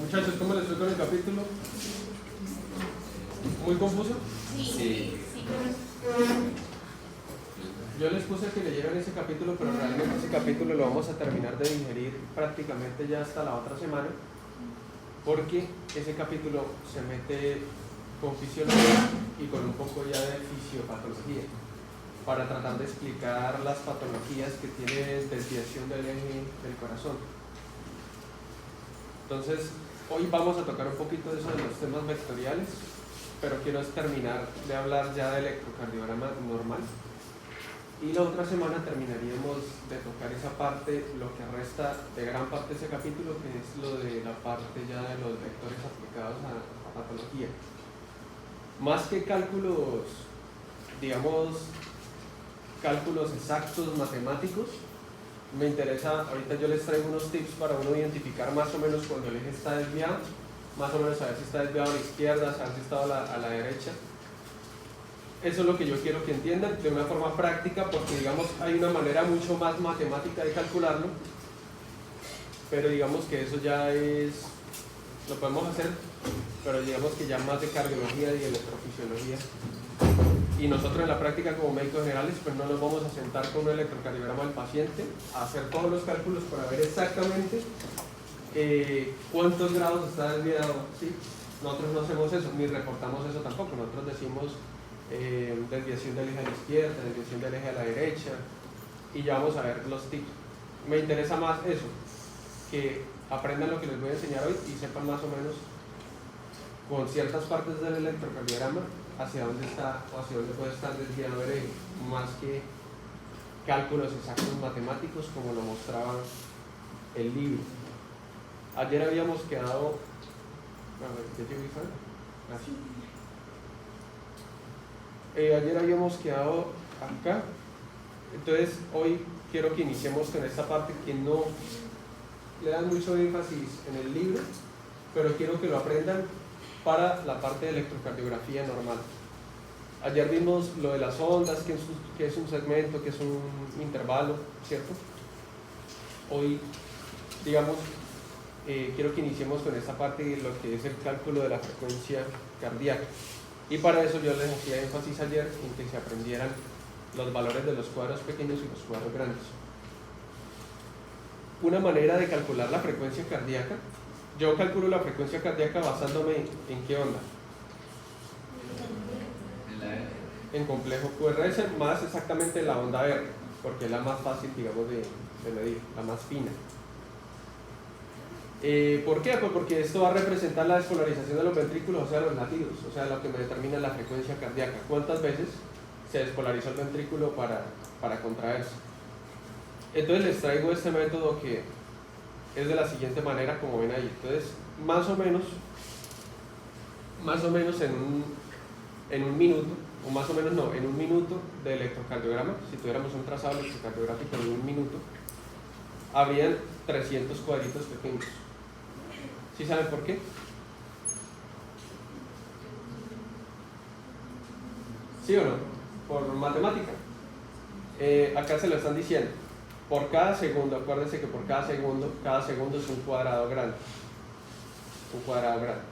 Muchachos, ¿cómo les fue con el capítulo? ¿Muy confuso? Sí. Yo les puse que leyeran ese capítulo, pero realmente ese capítulo lo vamos a terminar de digerir prácticamente ya hasta la otra semana, porque ese capítulo se mete con fisiología y con un poco ya de fisiopatología, para tratar de explicar las patologías que tiene desviación del eje del corazón. Entonces, hoy vamos a tocar un poquito de eso de los temas vectoriales, pero quiero terminar de hablar ya de electrocardiograma normal. Y la otra semana terminaríamos de tocar esa parte, lo que resta de gran parte de ese capítulo, que es lo de la parte ya de los vectores aplicados a patología. Más que cálculos, digamos, cálculos exactos matemáticos, me interesa, ahorita yo les traigo unos tips para uno identificar más o menos cuando el eje está desviado, más o menos saber si está desviado a la izquierda, saber si está a la derecha. Eso es lo que yo quiero que entiendan de una forma práctica, porque digamos hay una manera mucho más matemática de calcularlo, pero digamos que eso ya es, lo podemos hacer, pero digamos que ya más de cardiología y electrofisiología. Y nosotros en la práctica como médicos generales pues no nos vamos a sentar con un electrocardiograma del paciente a hacer todos los cálculos para ver exactamente cuántos grados está desviado, ¿sí? Nosotros no hacemos eso, ni reportamos eso tampoco. Nosotros decimos desviación del eje a la izquierda, desviación del eje a la derecha, y ya vamos a ver los tips. Me interesa más eso, que aprendan lo que les voy a enseñar hoy y sepan más o menos con ciertas partes del electrocardiograma hacia dónde está o hacia dónde puede estar desviado el eje, más que cálculos exactos matemáticos como lo mostraba el libro. Ayer habíamos quedado, ayer habíamos quedado acá, entonces hoy quiero que iniciemos con esta parte que no le dan mucho énfasis en el libro, pero quiero que lo aprendan para la parte de electrocardiografía normal. Ayer vimos lo de las ondas, que es un segmento, que es un intervalo, ¿cierto? Hoy, digamos, quiero que iniciemos con esta parte de lo que es el cálculo de la frecuencia cardíaca. Y para eso yo les hacía énfasis ayer en que se aprendieran los valores de los cuadros pequeños y los cuadros grandes. Una manera de calcular la frecuencia cardíaca, yo calculo la frecuencia cardíaca basándome en qué onda. En complejo QRS, más exactamente la onda R, porque es la más fácil, digamos, de medir, la más fina. ¿Por qué? Pues porque esto va a representar la despolarización de los ventrículos, o sea, los latidos, o sea, lo que me determina la frecuencia cardíaca. ¿Cuántas veces se despolarizó el ventrículo para contraerse? Entonces les traigo este método que es de la siguiente manera, como ven ahí. Entonces, más o menos en un minuto, o más o menos no, en un minuto de electrocardiograma, si tuviéramos un trazado electrocardiográfico de un minuto, habrían 300 cuadritos pequeños. ¿Sí saben por qué? ¿Sí o no? Por matemática. Acá se lo están diciendo. Por cada segundo, acuérdense que por cada segundo es un cuadrado grande. Un cuadrado grande.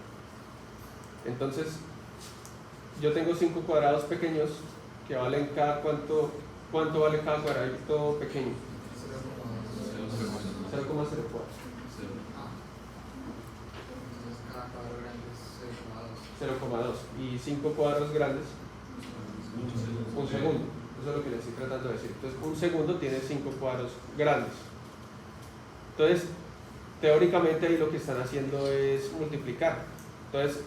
Entonces, yo tengo 5 cuadrados pequeños que valen cada ¿cuánto vale cada cuadradito pequeño? 0,04. Cada cuadro grande es 0,2. 0,2. Y 5 cuadros grandes, un segundo. Eso es lo que les estoy tratando de decir. Entonces, un segundo tiene 5 cuadros grandes. Entonces, teóricamente ahí lo que están haciendo es multiplicar. Entonces,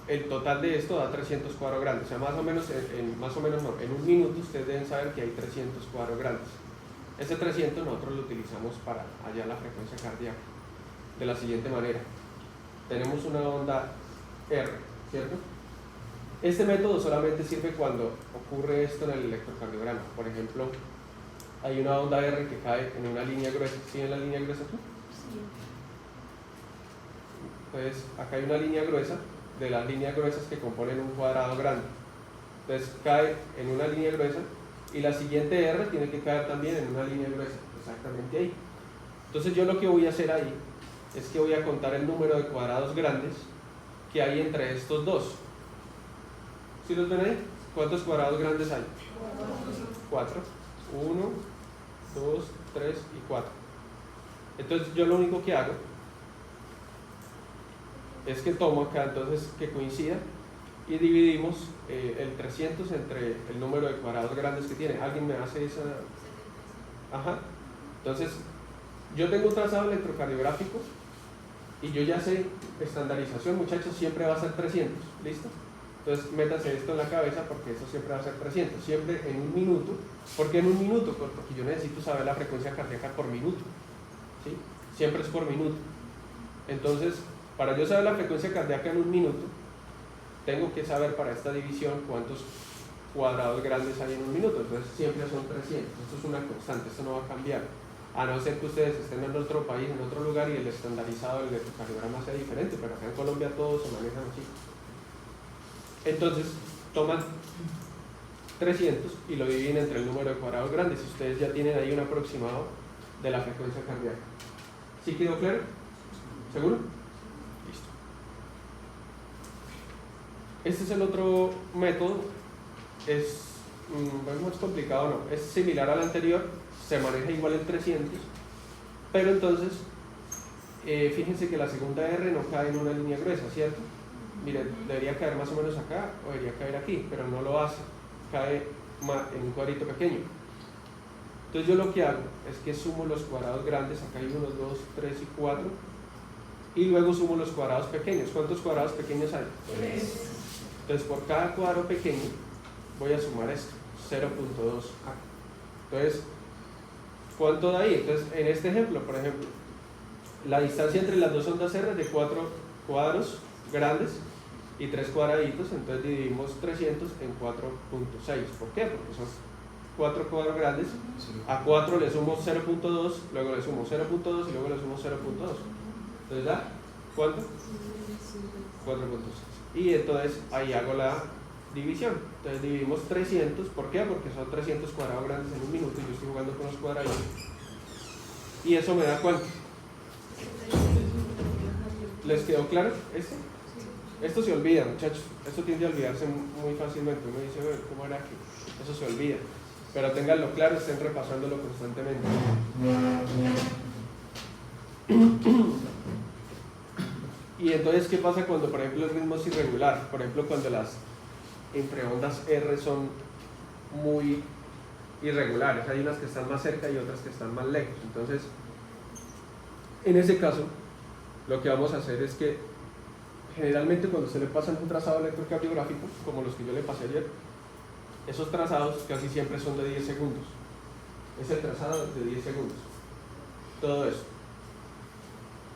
el total de esto da 300 cuadros grandes. O sea, más o menos en un minuto ustedes deben saber que hay 300 cuadros grandes. Ese 300 nosotros lo utilizamos para hallar la frecuencia cardíaca de la siguiente manera. Tenemos una onda R, ¿cierto? Este método solamente sirve cuando ocurre esto en el electrocardiograma. Por ejemplo, hay una onda R que cae en una línea gruesa. ¿Sí en la línea gruesa tú? Sí. Entonces, acá hay una línea gruesa, de las líneas gruesas que componen un cuadrado grande. Entonces, cae en una línea gruesa y la siguiente R tiene que caer también en una línea gruesa, exactamente ahí. Entonces, yo lo que voy a hacer ahí es que voy a contar el número de cuadrados grandes que hay entre estos dos. ¿Sí los ven ahí? ¿Cuántos cuadrados grandes hay? 4. 1, 2, 3 y 4. Entonces yo lo único que hago es que tomo acá entonces que coincida y dividimos el 300 entre el número de cuadrados grandes que tiene. ¿Alguien me hace esa? Ajá. Entonces yo tengo un trazado electrocardiográfico y yo ya sé estandarización, muchachos, siempre va a ser 300. ¿Listo? Entonces métase esto en la cabeza porque eso siempre va a ser 300, siempre en un minuto. ¿Por qué en un minuto? Porque yo necesito saber la frecuencia cardíaca por minuto, ¿sí? Siempre es por minuto. Entonces, para yo saber la frecuencia cardíaca en un minuto, tengo que saber para esta división cuántos cuadrados grandes hay en un minuto. Entonces siempre son 300, esto es una constante, esto no va a cambiar, a no ser que ustedes estén en otro país, en otro lugar y el estandarizado del electrocardiograma sea diferente, pero acá en Colombia todos se manejan así. Entonces toman 300 y lo dividen entre el número de cuadrados grandes y ustedes ya tienen ahí un aproximado de la frecuencia cardíaca. ¿Sí quedó claro? ¿Seguro? Listo. Este es el otro método. Es más complicado, no, es similar al anterior, se maneja igual en 300, pero entonces fíjense que la segunda R no cae en una línea gruesa, ¿cierto? Miren, debería caer más o menos acá o debería caer aquí, pero no lo hace, cae en un cuadrito pequeño. Entonces yo lo que hago es que sumo los cuadrados grandes, acá hay 1, 2, 3 y 4, y luego sumo los cuadrados pequeños. ¿Cuántos cuadrados pequeños hay? 3. Entonces por cada cuadro pequeño voy a sumar esto, 0.2. Entonces, ¿cuánto da ahí? Entonces, en este ejemplo, por ejemplo, la distancia entre las dos ondas R es de 4 cuadros grandes y 3 cuadraditos, entonces dividimos 300 en 4.6. ¿Por qué? Porque son 4 cuadros grandes, a 4 le sumo 0.2, luego le sumo 0.2 y luego le sumo 0.2. Entonces da, ¿cuánto? 4.6. Y entonces ahí hago la división. Entonces dividimos 300, ¿por qué? Porque son 300 cuadrados grandes en un minuto y yo estoy jugando con los cuadraditos. ¿Y eso me da cuánto? ¿Les quedó claro este? Esto se olvida, muchachos. Esto tiende a olvidarse muy fácilmente. Uno dice, bueno, ¿cómo era que? Eso se olvida. Pero ténganlo claro, estén repasándolo constantemente. Y entonces, ¿qué pasa cuando, por ejemplo, el ritmo es irregular? Por ejemplo, cuando las entreondas R son muy irregulares. Hay unas que están más cerca y otras que están más lejos. Entonces, en ese caso, lo que vamos a hacer es que generalmente cuando se le pasa un trazado electrocardiográfico, como los que yo le pasé ayer, esos trazados casi siempre son de 10 segundos. Es el trazado de 10 segundos. Todo eso.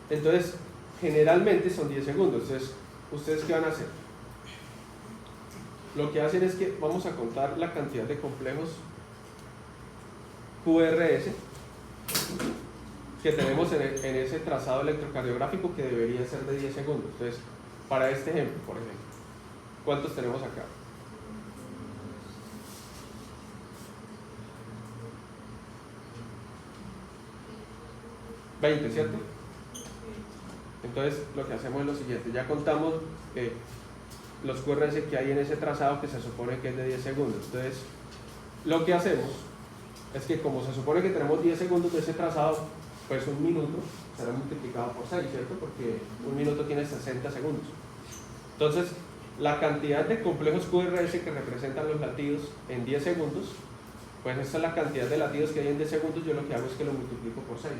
Entonces, generalmente son 10 segundos. Entonces, ¿ustedes qué van a hacer? Lo que hacen es que vamos a contar la cantidad de complejos QRS que tenemos en ese trazado electrocardiográfico, que debería ser de 10 segundos. Entonces, para este ejemplo, por ejemplo, ¿cuántos tenemos acá? ¿20, cierto? Entonces, lo que hacemos es lo siguiente. Ya contamos los QRS que hay en ese trazado, que se supone que es de 10 segundos. Entonces, lo que hacemos es que, como se supone que tenemos 10 segundos de ese trazado, pues un minuto será multiplicado por 6, ¿cierto? Porque un minuto tiene 60 segundos. Entonces, la cantidad de complejos QRS que representan los latidos en 10 segundos, pues esta es la cantidad de latidos que hay en 10 segundos. Yo lo que hago es que lo multiplico por 6.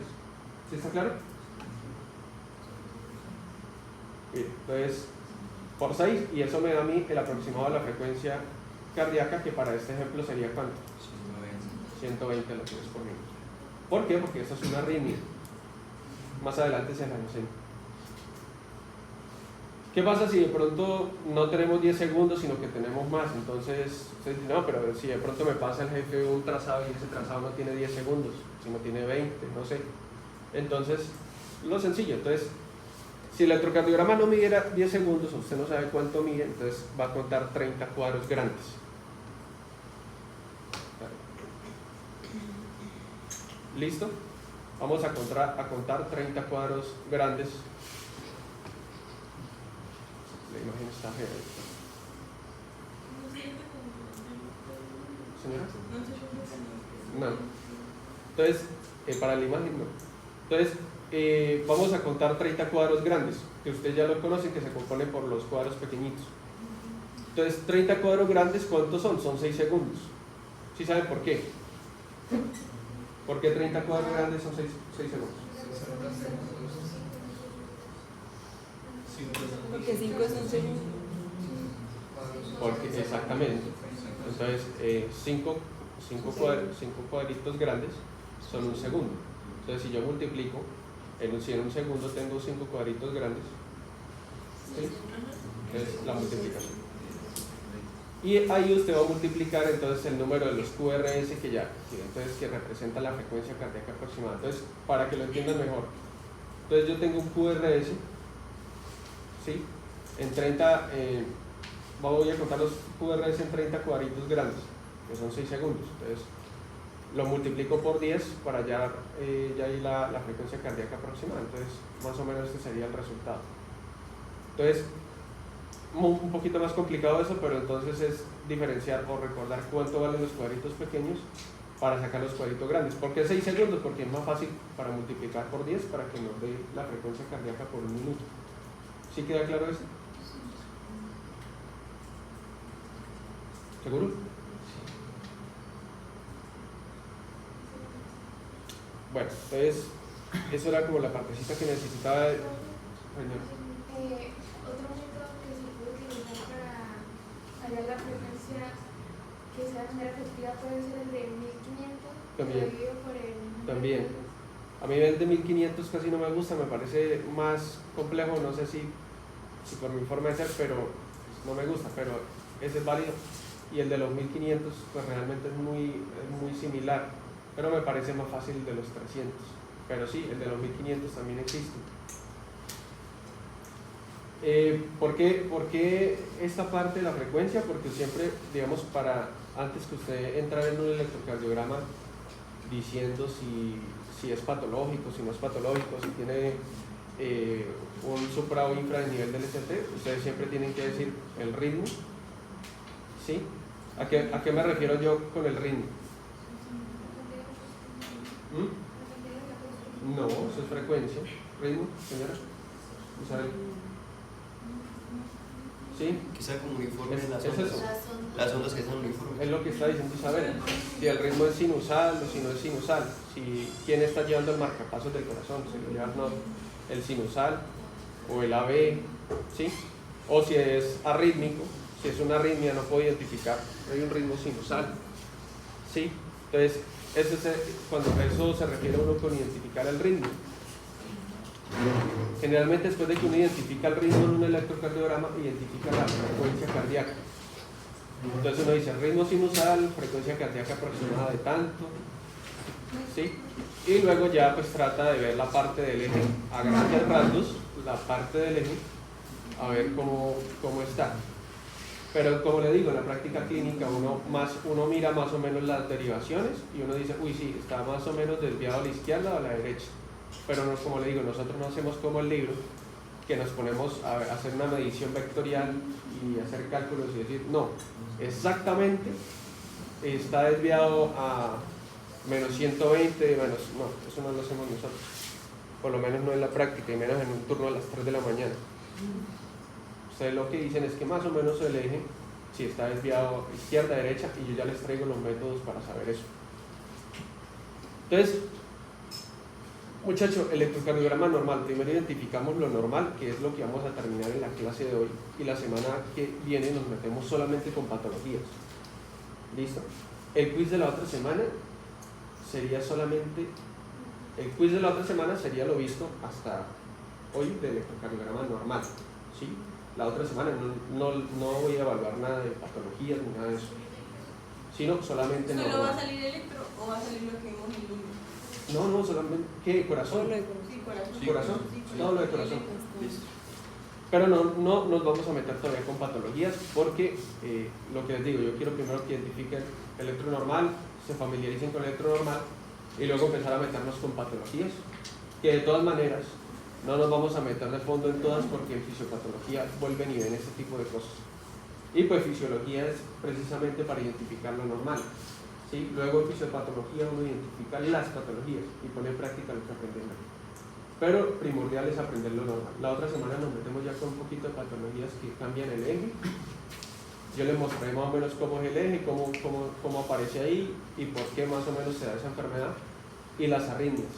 ¿Sí está claro? Bien, entonces, por 6, y eso me da a mí el aproximado de la frecuencia cardíaca, que para este ejemplo sería ¿cuánto? 120 latidos por minuto. ¿Por qué? Porque esto es una arritmia. Más adelante se la enseño. ¿Qué pasa si de pronto no tenemos 10 segundos, sino que tenemos más? Entonces, usted dice, no, pero si de pronto me pasa el jefe un trazado y ese trazado no tiene 10 segundos, sino tiene 20, no sé. Entonces, lo sencillo, entonces, si el electrocardiograma no midiera 10 segundos, usted no sabe cuánto mide, entonces va a contar 30 cuadros grandes. ¿Listo? Vamos a contar 30 cuadros grandes. La imagen está fea. ¿Señora? No. Entonces, para la imagen no. Entonces, vamos a contar 30 cuadros grandes, que ustedes ya lo conocen, que se componen por los cuadros pequeñitos. Entonces, 30 cuadros grandes, ¿cuántos son? Son 6 segundos. ¿Sí saben por qué? ¿Por qué 30 cuadros grandes son 6 segundos? Porque 5 es un segundo. Porque, exactamente. Entonces, 5 cuadritos grandes son un segundo. Entonces, si yo multiplico, si en un segundo tengo 5 cuadritos grandes, ¿sí? Es la multiplicación. Y ahí usted va a multiplicar entonces el número de los QRS que representa la frecuencia cardíaca aproximada. Entonces, para que lo entiendan mejor, entonces yo tengo un QRS, ¿sí? En 30, voy a contar los QRS en 30 cuadritos grandes, que son 6 segundos. Entonces, lo multiplico por 10 para ya ir la frecuencia cardíaca aproximada. Entonces, más o menos este sería el resultado. Entonces, un poquito más complicado eso, pero entonces es diferenciar o recordar cuánto valen los cuadritos pequeños para sacar los cuadritos grandes. ¿Por qué 6 segundos? Porque es más fácil para multiplicar por 10 para que nos dé la frecuencia cardíaca por un minuto. ¿Sí queda claro eso? ¿Seguro? Bueno, entonces eso era como la partecita que necesitaba. Otro método que se puede utilizar para hallar la frecuencia que sea de manera efectiva puede ser el de 1500 dividido por el... También. A mí el de 1500 casi no me gusta, me parece más complejo, no sé si por mi forma de ser, pero no me gusta, pero ese es válido. Y el de los 1500 pues realmente es muy similar, pero me parece más fácil el de los 300. Pero sí, el de los 1500 también existe. ¿Por qué esta parte de la frecuencia? Porque siempre, digamos, antes que usted entrara en un electrocardiograma diciendo si es patológico, si no es patológico, si tiene un supra o infra del nivel del ST, ustedes siempre tienen que decir el ritmo. ¿Sí? ¿A qué me refiero yo con el ritmo? No, eso es frecuencia. ¿Ritmo, señora? ¿Isabel? ¿Sí? Que sea como uniforme Es las eso. ondas. Las ondas que sean uniformes. Es lo que está diciendo Isabel. Si el ritmo es sinusal o si no es sinusal. ¿Quién está llevando el marcapasos del corazón? Si lo lleva el sinusal o el AB, ¿sí? O si es arrítmico, si es una arritmia no puedo identificar, hay un ritmo sinusal, ¿sí? Entonces, cuando a eso se refiere uno con identificar el ritmo. Generalmente después de que uno identifica el ritmo en un electrocardiograma, identifica la frecuencia cardíaca. Entonces uno dice ritmo sinusal, frecuencia cardíaca aproximada de tanto, ¿sí? Y luego ya pues trata de ver la parte del eje a grandes rasgos, la parte del eje, a ver cómo está. Pero como le digo, en la práctica clínica uno mira más o menos las derivaciones y uno dice, uy sí, está más o menos desviado a la izquierda o a la derecha. Pero no, como le digo, nosotros no hacemos como el libro, que nos ponemos a hacer una medición vectorial y hacer cálculos y decir, no, exactamente está desviado a menos 120, no, eso no lo hacemos nosotros, por lo menos no en la práctica, y menos en un turno a las 3 de la mañana. Ustedes lo que dicen es que más o menos el eje, si está desviado izquierda, derecha, y yo ya les traigo los métodos para saber eso. Entonces, muchachos, electrocardiograma normal, primero identificamos lo normal, que es lo que vamos a terminar en la clase de hoy, y la semana que viene nos metemos solamente con patologías. ¿Listo? El quiz de la otra semana sería lo visto hasta hoy de electrocardiograma normal, ¿sí? la otra semana no voy a evaluar nada de patologías ni nada de eso, sino solamente ¿Solo normal. va a salir electro o va a salir lo que vimos en lunes? No, solamente, ¿qué? ¿Corazón? Solo de corazón. Sí, corazón. ¿Corazón? Sí, Todo lo de corazón. Listo. Pero no nos vamos a meter todavía con patologías porque lo que les digo, yo quiero primero que identifiquen electronormal, se familiaricen con el electronormal y luego empezar a meternos con patologías, que de todas maneras no nos vamos a meter de fondo en todas porque en fisiopatología vuelven y ven este tipo de cosas. Y pues fisiología es precisamente para identificar lo normal, ¿sí? Luego en fisiopatología uno identifica las patologías y pone en práctica lo que aprendemos. Pero primordial es aprender lo normal. La otra semana nos metemos ya con un poquito de patologías que cambian el eje. Yo les mostraré más o menos cómo es el eje, cómo aparece ahí y por qué más o menos se da esa enfermedad. Y las arritmias,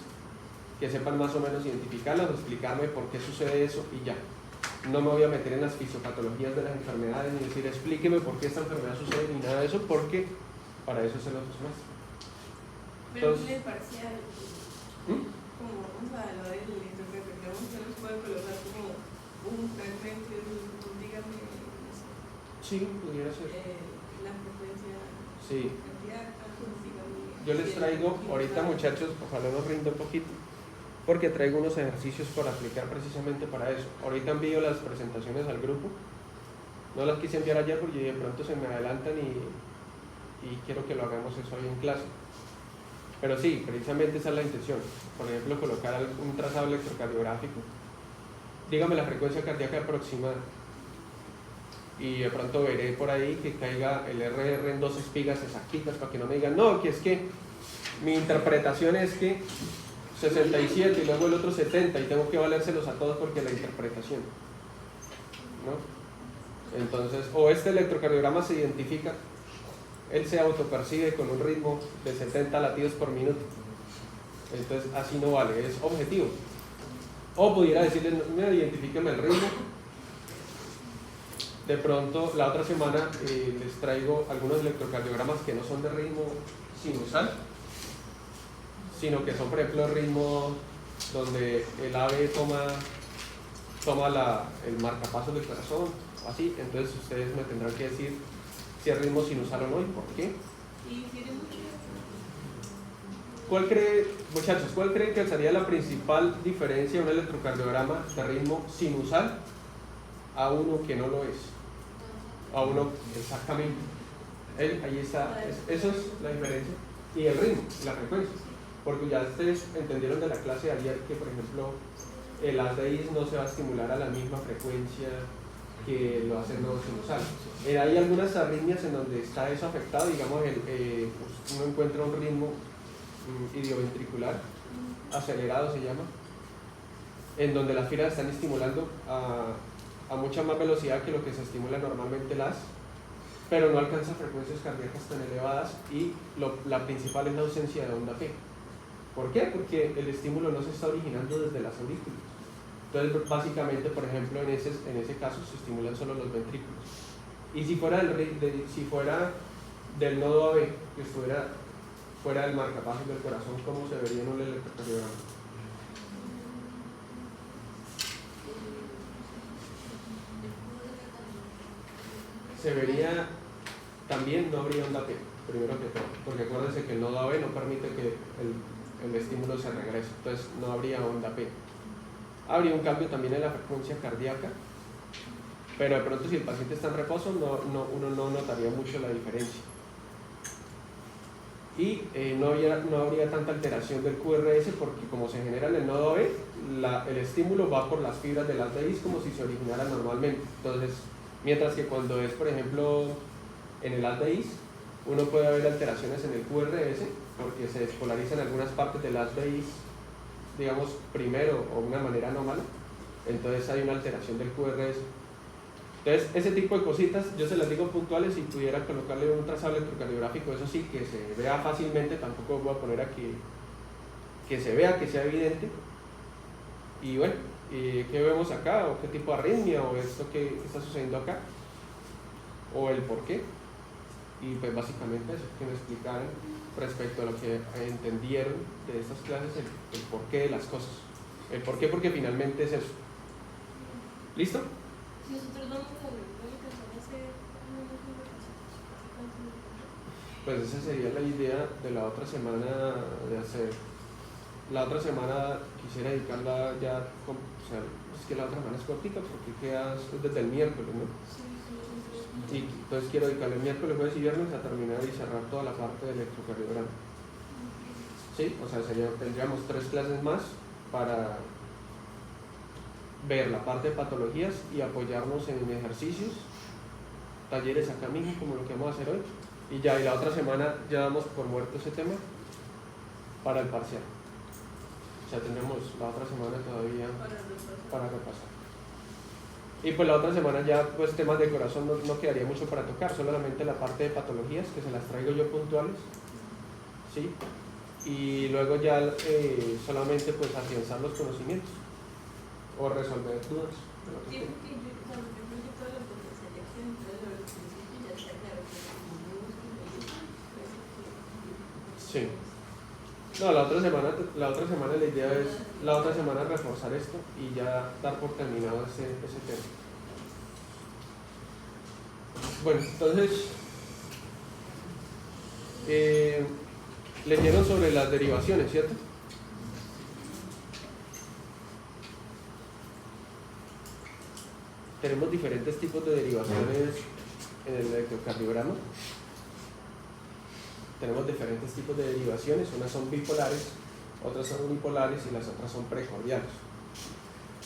que sepan más o menos identificarlas o explicarme por qué sucede eso y ya. No me voy a meter en las fisiopatologías de las enfermedades ni decir explíqueme por qué esta enfermedad sucede ni nada de eso, porque para eso es el otro semestre. Pero Entonces, es parcial. Como vamos a lo del electrocardiograma, se los puede colocar como un fragmento y dígame, no sé, sí, pudiera ser. la frecuencia Sí. cardíaca, dígame. Yo les traigo, ahorita muchachos, ojalá nos rinda un poquito, porque traigo unos ejercicios para aplicar precisamente para eso. Ahorita envío las presentaciones al grupo, no las quise enviar ayer porque de pronto se me adelantan y quiero que lo hagamos eso hoy en clase. Pero sí, precisamente esa es la intención. Por ejemplo, colocar un trazado electrocardiográfico, dígame la frecuencia cardíaca aproximada, y de pronto veré por ahí que caiga el RR en 2 espigas exactitas para que no me digan, no, que es que mi interpretación es que 67 y luego el otro 70 y tengo que valérselos a todos porque la interpretación, ¿no? Entonces, o este electrocardiograma se identifica, él se autopercibe con un ritmo de 70 latidos por minuto, entonces así no vale, es objetivo. O pudiera decirle, identifíqueme el ritmo. De pronto, la otra semana les traigo algunos electrocardiogramas que no son de ritmo sinusal, sino que son, por ejemplo, ritmos donde el ave toma el marcapasos del corazón, así. Entonces ustedes me tendrán que decir si es ritmo sinusal o no y por qué. ¿Y tiene mucho? Muchachos, cuál creen que sería la principal diferencia de un electrocardiograma de ritmo sinusal a uno que no lo es? A uno, exactamente. Ahí está, eso es la diferencia. Y el ritmo, la frecuencia. Porque ya ustedes entendieron de la clase de ayer que, por ejemplo, el ADIS no se va a estimular a la misma frecuencia que lo hace el nodo sinusal. Hay algunas arritmias en donde está eso afectado, digamos, uno encuentra un ritmo idioventricular acelerado, se llama, en donde las fibras están estimulando a mucha más velocidad que lo que se estimula normalmente pero no alcanza frecuencias cardíacas tan elevadas y la principal es la ausencia de onda P. ¿Por qué? Porque el estímulo no se está originando desde las aurículas. Entonces, básicamente, por ejemplo, en ese caso se estimulan solo los ventrículos. Y si fuera del nodo AB, que estuviera fuera del marcapasos del corazón, ¿cómo se vería en un electrocardiograma? Se vería, también no habría onda P, primero que todo, porque acuérdense que el nodo AB no permite que el estímulo se regrese, entonces no habría onda P. Habría un cambio también en la frecuencia cardíaca, pero de pronto si el paciente está en reposo uno no notaría mucho la diferencia. Y no habría tanta alteración del QRS porque como se genera en el nodo B, el estímulo va por las fibras del ADIS como si se originara normalmente. Entonces, mientras que cuando es, por ejemplo, en el ADIS, uno puede ver alteraciones en el QRS porque se despolarizan algunas partes del ADIS, digamos, primero o de una manera anómala, entonces hay una alteración del QRS. Entonces, ese tipo de cositas, yo se las digo puntuales, si pudiera colocarle un trazado electrocardiográfico, eso sí, que se vea fácilmente, tampoco voy a poner aquí que se vea, que sea evidente. Y bueno, ¿qué vemos acá? ¿O qué tipo de arritmia? ¿O esto que está sucediendo acá? ¿O el por qué? Y pues básicamente eso, que me explicaran respecto a lo que entendieron de estas clases, el porqué de las cosas. El porqué, porque finalmente es eso. ¿Listo? Nosotros vamos a alcanzar a hacer Pues esa sería la idea de la otra semana de hacer. La otra semana quisiera dedicarla ya, o sea, es que la otra semana es cortita porque queda desde el miércoles, ¿no? Y entonces quiero dedicarle el miércoles, jueves y viernes a terminar y cerrar toda la parte de electrocardiograma. ¿Sí? O sea, tendríamos 3 clases más para ver la parte de patologías y apoyarnos en ejercicios, talleres acá mismo, como lo que vamos a hacer hoy. Y ya, y la otra semana ya damos por muerto ese tema para el parcial. O sea, tendremos la otra semana todavía para repasar. Y pues la otra semana ya, pues temas de corazón no quedaría mucho para tocar, solamente la parte de patologías, que se las traigo yo puntuales, ¿sí? Y luego ya solamente pues afianzar los conocimientos o resolver dudas. Sí. No, la otra semana la idea es la otra semana reforzar esto y ya dar por terminado ese tema. Bueno, entonces leyeron sobre las derivaciones, ¿cierto? Tenemos diferentes tipos de derivaciones en el electrocardiograma. Tenemos diferentes tipos de derivaciones, unas son bipolares, otras son unipolares y las otras son precordiales.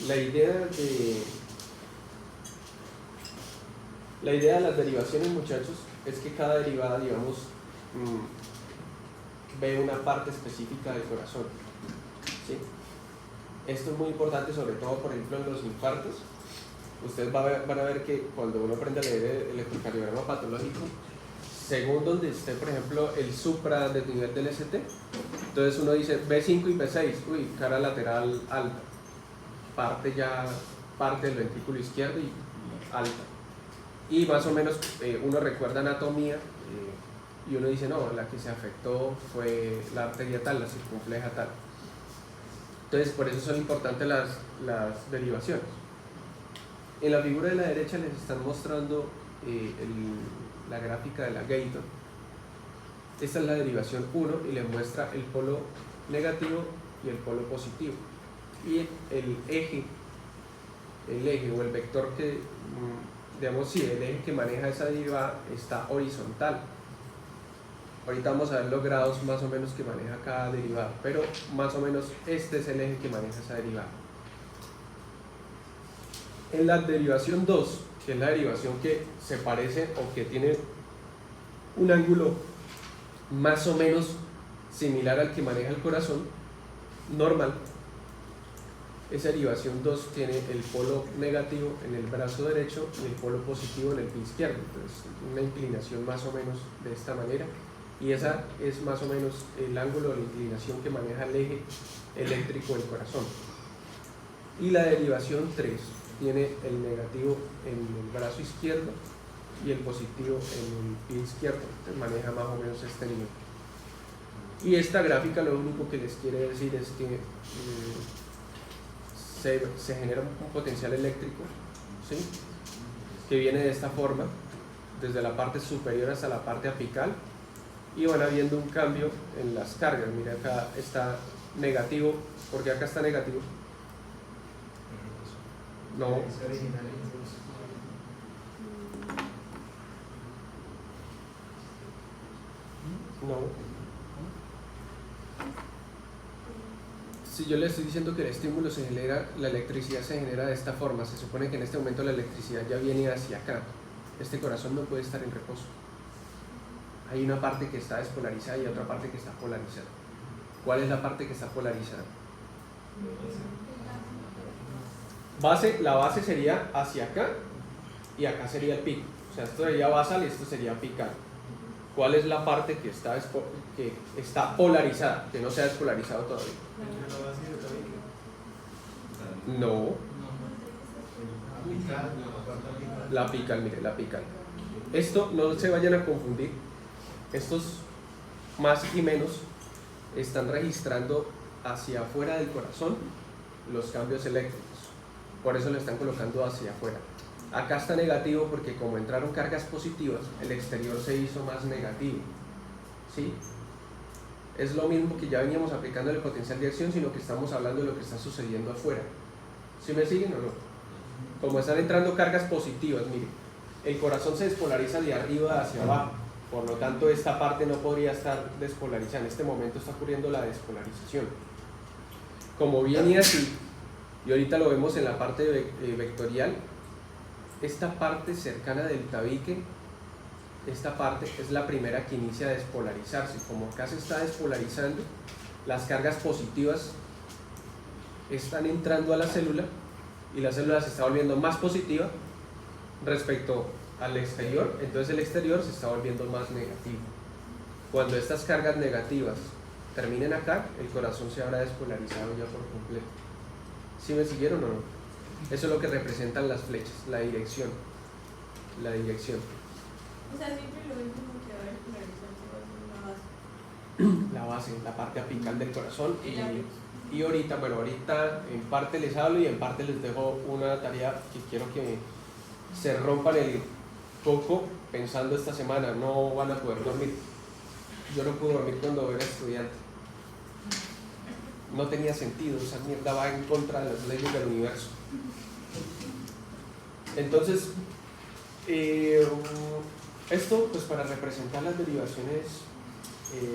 La idea de las derivaciones, muchachos, es que cada derivada, digamos, ve una parte específica del corazón, ¿sí? Esto es muy importante, sobre todo, por ejemplo, en los infartos. Ustedes van a ver que cuando uno aprende a leer el electrocardiograma patológico, según donde esté, por ejemplo, el supra de nivel del ST, entonces uno dice B5 y B6, uy, cara lateral alta, parte del ventrículo izquierdo y alta. Y más o menos uno recuerda anatomía y uno dice, no, la que se afectó fue la arteria tal, la circunfleja tal. Entonces, por eso son importantes las derivaciones. En la figura de la derecha les están mostrando la gráfica de la Guyton. Esta es la derivación 1 y les muestra el polo negativo y el polo positivo. Y el eje o el vector que, digamos, sí, el eje que maneja esa derivada está horizontal. Ahorita vamos a ver los grados más o menos que maneja cada derivada, pero más o menos este es el eje que maneja esa derivada. En la derivación 2, que es la derivación que se parece o que tiene un ángulo más o menos similar al que maneja el corazón normal, esa derivación 2 tiene el polo negativo en el brazo derecho y el polo positivo en el pie izquierdo. Entonces, una inclinación más o menos de esta manera, y esa es más o menos el ángulo de la inclinación que maneja el eje eléctrico del corazón. Y la derivación 3 tiene el negativo en el brazo izquierdo y el positivo en el pie izquierdo. Entonces maneja más o menos este nivel. Y esta gráfica lo único que les quiere decir es que se genera un potencial eléctrico, ¿sí?, que viene de esta forma, desde la parte superior hasta la parte apical, y van habiendo un cambio en las cargas. Mira, acá está negativo, porque acá está negativo. No. No. Si yo le estoy diciendo que el estímulo se genera, la electricidad se genera de esta forma, se supone que en este momento la electricidad ya viene hacia acá. Este corazón no puede estar en reposo. Hay una parte que está despolarizada y otra parte que está polarizada. ¿Cuál es la parte que está polarizada? La base sería hacia acá y acá sería el pico. O sea, esto sería basal y esto sería apical. ¿Cuál es la parte que está polarizada, que no se ha despolarizado todavía? No. La apical, mire, la apical. Esto no se vayan a confundir. Estos más y menos están registrando hacia afuera del corazón los cambios eléctricos. Por eso lo están colocando hacia afuera. Acá está negativo porque como entraron cargas positivas, el exterior se hizo más negativo. ¿Sí? Es lo mismo que ya veníamos aplicando el potencial de acción, sino que estamos hablando de lo que está sucediendo afuera. ¿Sí me siguen o no? Como están entrando cargas positivas, mire, el corazón se despolariza de arriba hacia abajo, por lo tanto esta parte no podría estar despolarizada. En este momento está ocurriendo la despolarización. Como viene así, y ahorita lo vemos en la parte vectorial, esta parte cercana del tabique, esta parte es la primera que inicia a despolarizarse. Como acá se está despolarizando, las cargas positivas están entrando a la célula y la célula se está volviendo más positiva respecto al exterior, entonces el exterior se está volviendo más negativo. Cuando estas cargas negativas terminen acá, el corazón se habrá despolarizado ya por completo. ¿Sí me siguieron o no? Eso es lo que representan las flechas, la dirección. La dirección. O sea, siempre lo mismo que va a despolarizarse va a ser una base. La base, la parte apical del corazón. Y ahorita, bueno, ahorita en parte les hablo y en parte les dejo una tarea que quiero que se rompan el coco pensando esta semana. No van a poder dormir. Yo no pude dormir cuando era estudiante. No tenía sentido, esa mierda va en contra de las leyes del universo. Entonces, esto pues para representar las derivaciones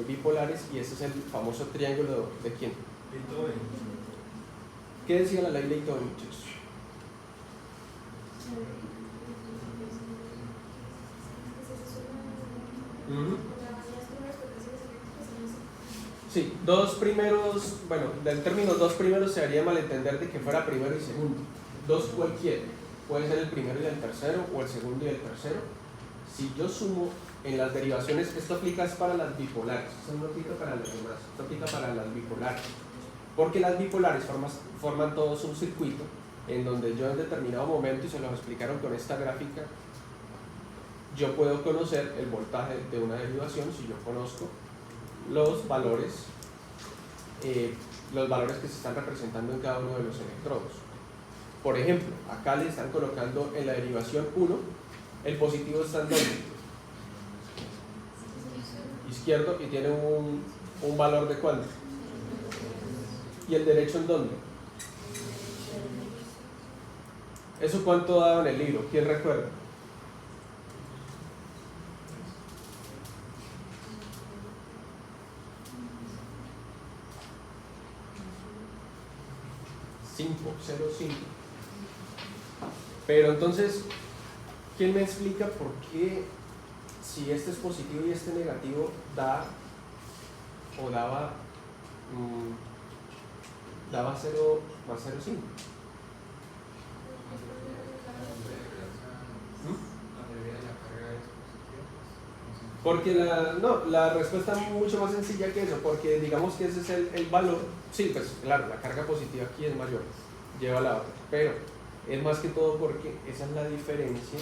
bipolares, y ese es el famoso triángulo de ¿quién? ¿Qué decía la ley de Leibniz, muchachos? Sí, dos primeros, bueno, del término dos primeros se haría malentender de que fuera primero y segundo. Dos cualquiera, puede ser el primero y el tercero, o el segundo y el tercero. Si yo sumo en las derivaciones, esto aplica para las bipolares, esto no aplica para las demás, esto aplica para las bipolares. Porque las bipolares forman todos un circuito en donde yo en determinado momento, y se los explicaron con esta gráfica, yo puedo conocer el voltaje de una derivación si yo conozco los valores que se están representando en cada uno de los electrodos. Por ejemplo, acá le están colocando en la derivación 1, el positivo está en ¿dónde? Izquierdo, y tiene un valor de ¿cuánto? ¿Y el derecho en dónde? ¿Eso cuánto daba en el libro? ¿Quién recuerda? .05. Pero entonces, ¿quién me explica por qué si este es positivo y este negativo da o daba 0 más 0,5? Porque la respuesta es mucho más sencilla que eso, porque digamos que ese es el valor. Sí, pues claro, la carga positiva aquí es mayor, lleva la otra, pero es más que todo porque esa es la diferencia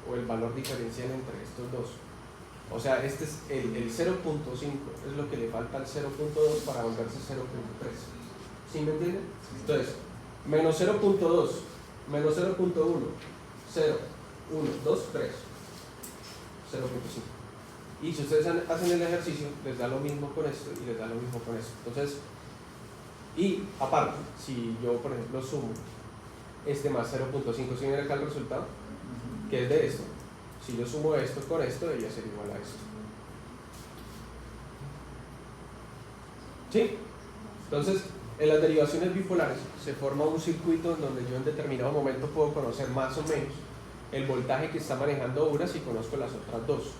o el valor diferencial entre estos dos. O sea, este es el 0.5, es lo que le falta al 0.2 para volverse 0.3. ¿Sí me entienden? Entonces, menos 0.2, menos 0.1, 0, 1, 2, 3, 0.5. Y si ustedes hacen el ejercicio, les da lo mismo con esto y les da lo mismo con esto. Entonces, y aparte, si yo por ejemplo sumo este más 0.5, ¿sí ven acá el resultado? Que es de esto. Si yo sumo esto con esto, debería ser igual a esto. ¿Sí? Entonces, en las derivaciones bipolares se forma un circuito en donde yo en determinado momento puedo conocer más o menos el voltaje que está manejando una si conozco las otras dos.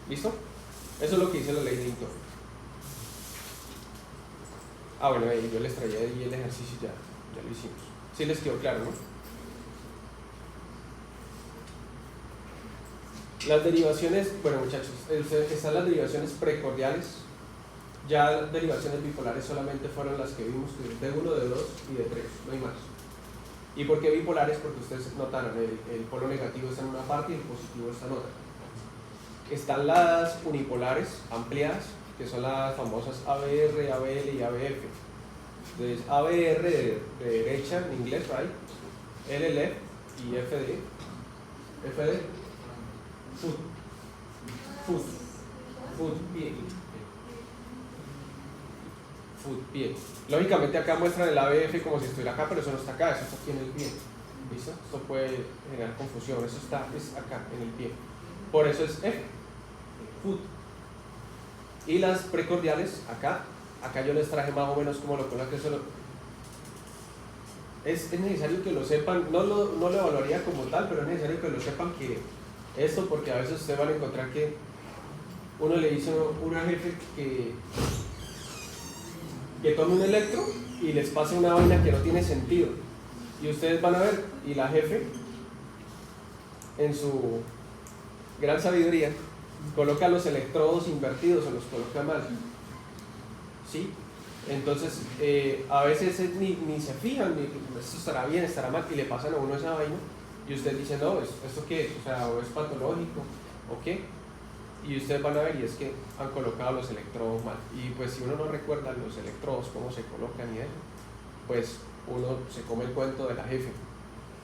¿Listo? Eso es lo que dice la ley de Newton. Bueno, yo les traía ahí el ejercicio, ya lo hicimos. ¿Sí les quedó claro, no? Las derivaciones, bueno muchachos, están las derivaciones precordiales. Ya las derivaciones bipolares solamente fueron las que vimos, de 1, de 2 y de 3, no hay más. ¿Y por qué bipolares? Porque ustedes notaron, el polo negativo está en una parte y el positivo está en otra. Están las unipolares ampliadas, que son las famosas ABR, ABL y ABF. Entonces, ABR de derecha en inglés, right, L left y FD, FD, foot, pie. Foot, pie. Lógicamente acá muestran el ABF como si estuviera acá, pero eso no está acá, eso está aquí en el pie. ¿Listo? Esto puede generar confusión, eso está es acá en el pie. Por eso es F, foot. Y las precordiales, acá yo les traje más o menos como lo con la que solo. Es necesario que lo sepan, no lo evaluaría como tal, pero es necesario que lo sepan que esto, porque a veces ustedes van a encontrar que uno le dice a una jefe que tome un electro y les pase una vaina que no tiene sentido. Y ustedes van a ver, y la jefe, en su gran sabiduría, coloca los electrodos invertidos o los coloca mal. ¿Sí? Entonces, a veces ni se fijan, ni esto estará bien, estará mal, y le pasan a uno esa vaina, y usted dice, no, ¿esto qué es? O sea, o es patológico, o qué. Y ustedes van a ver, y es que han colocado los electrodos mal. Y pues si uno no recuerda los electrodos, cómo se colocan y eso, pues uno se come el cuento de la jefe.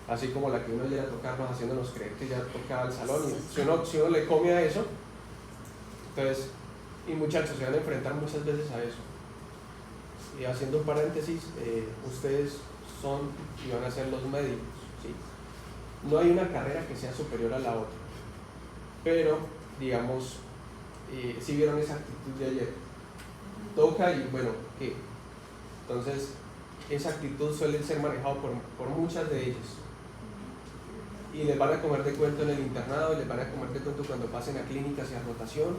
Así como la que uno llega a tocarnos haciéndonos creer que ya tocaba el salón. Y si uno le come a eso, entonces, y muchachos, se van a enfrentar muchas veces a eso. Y haciendo un paréntesis, ustedes son y van a ser los médicos, ¿sí? No hay una carrera que sea superior a la otra, pero digamos, si vieron esa actitud de ayer, toca y bueno, ¿qué? Entonces, esa actitud suele ser manejada por muchas de ellas, y les van a comer de cuento en el internado, y les van a comer de cuento cuando pasen a clínicas y a rotación,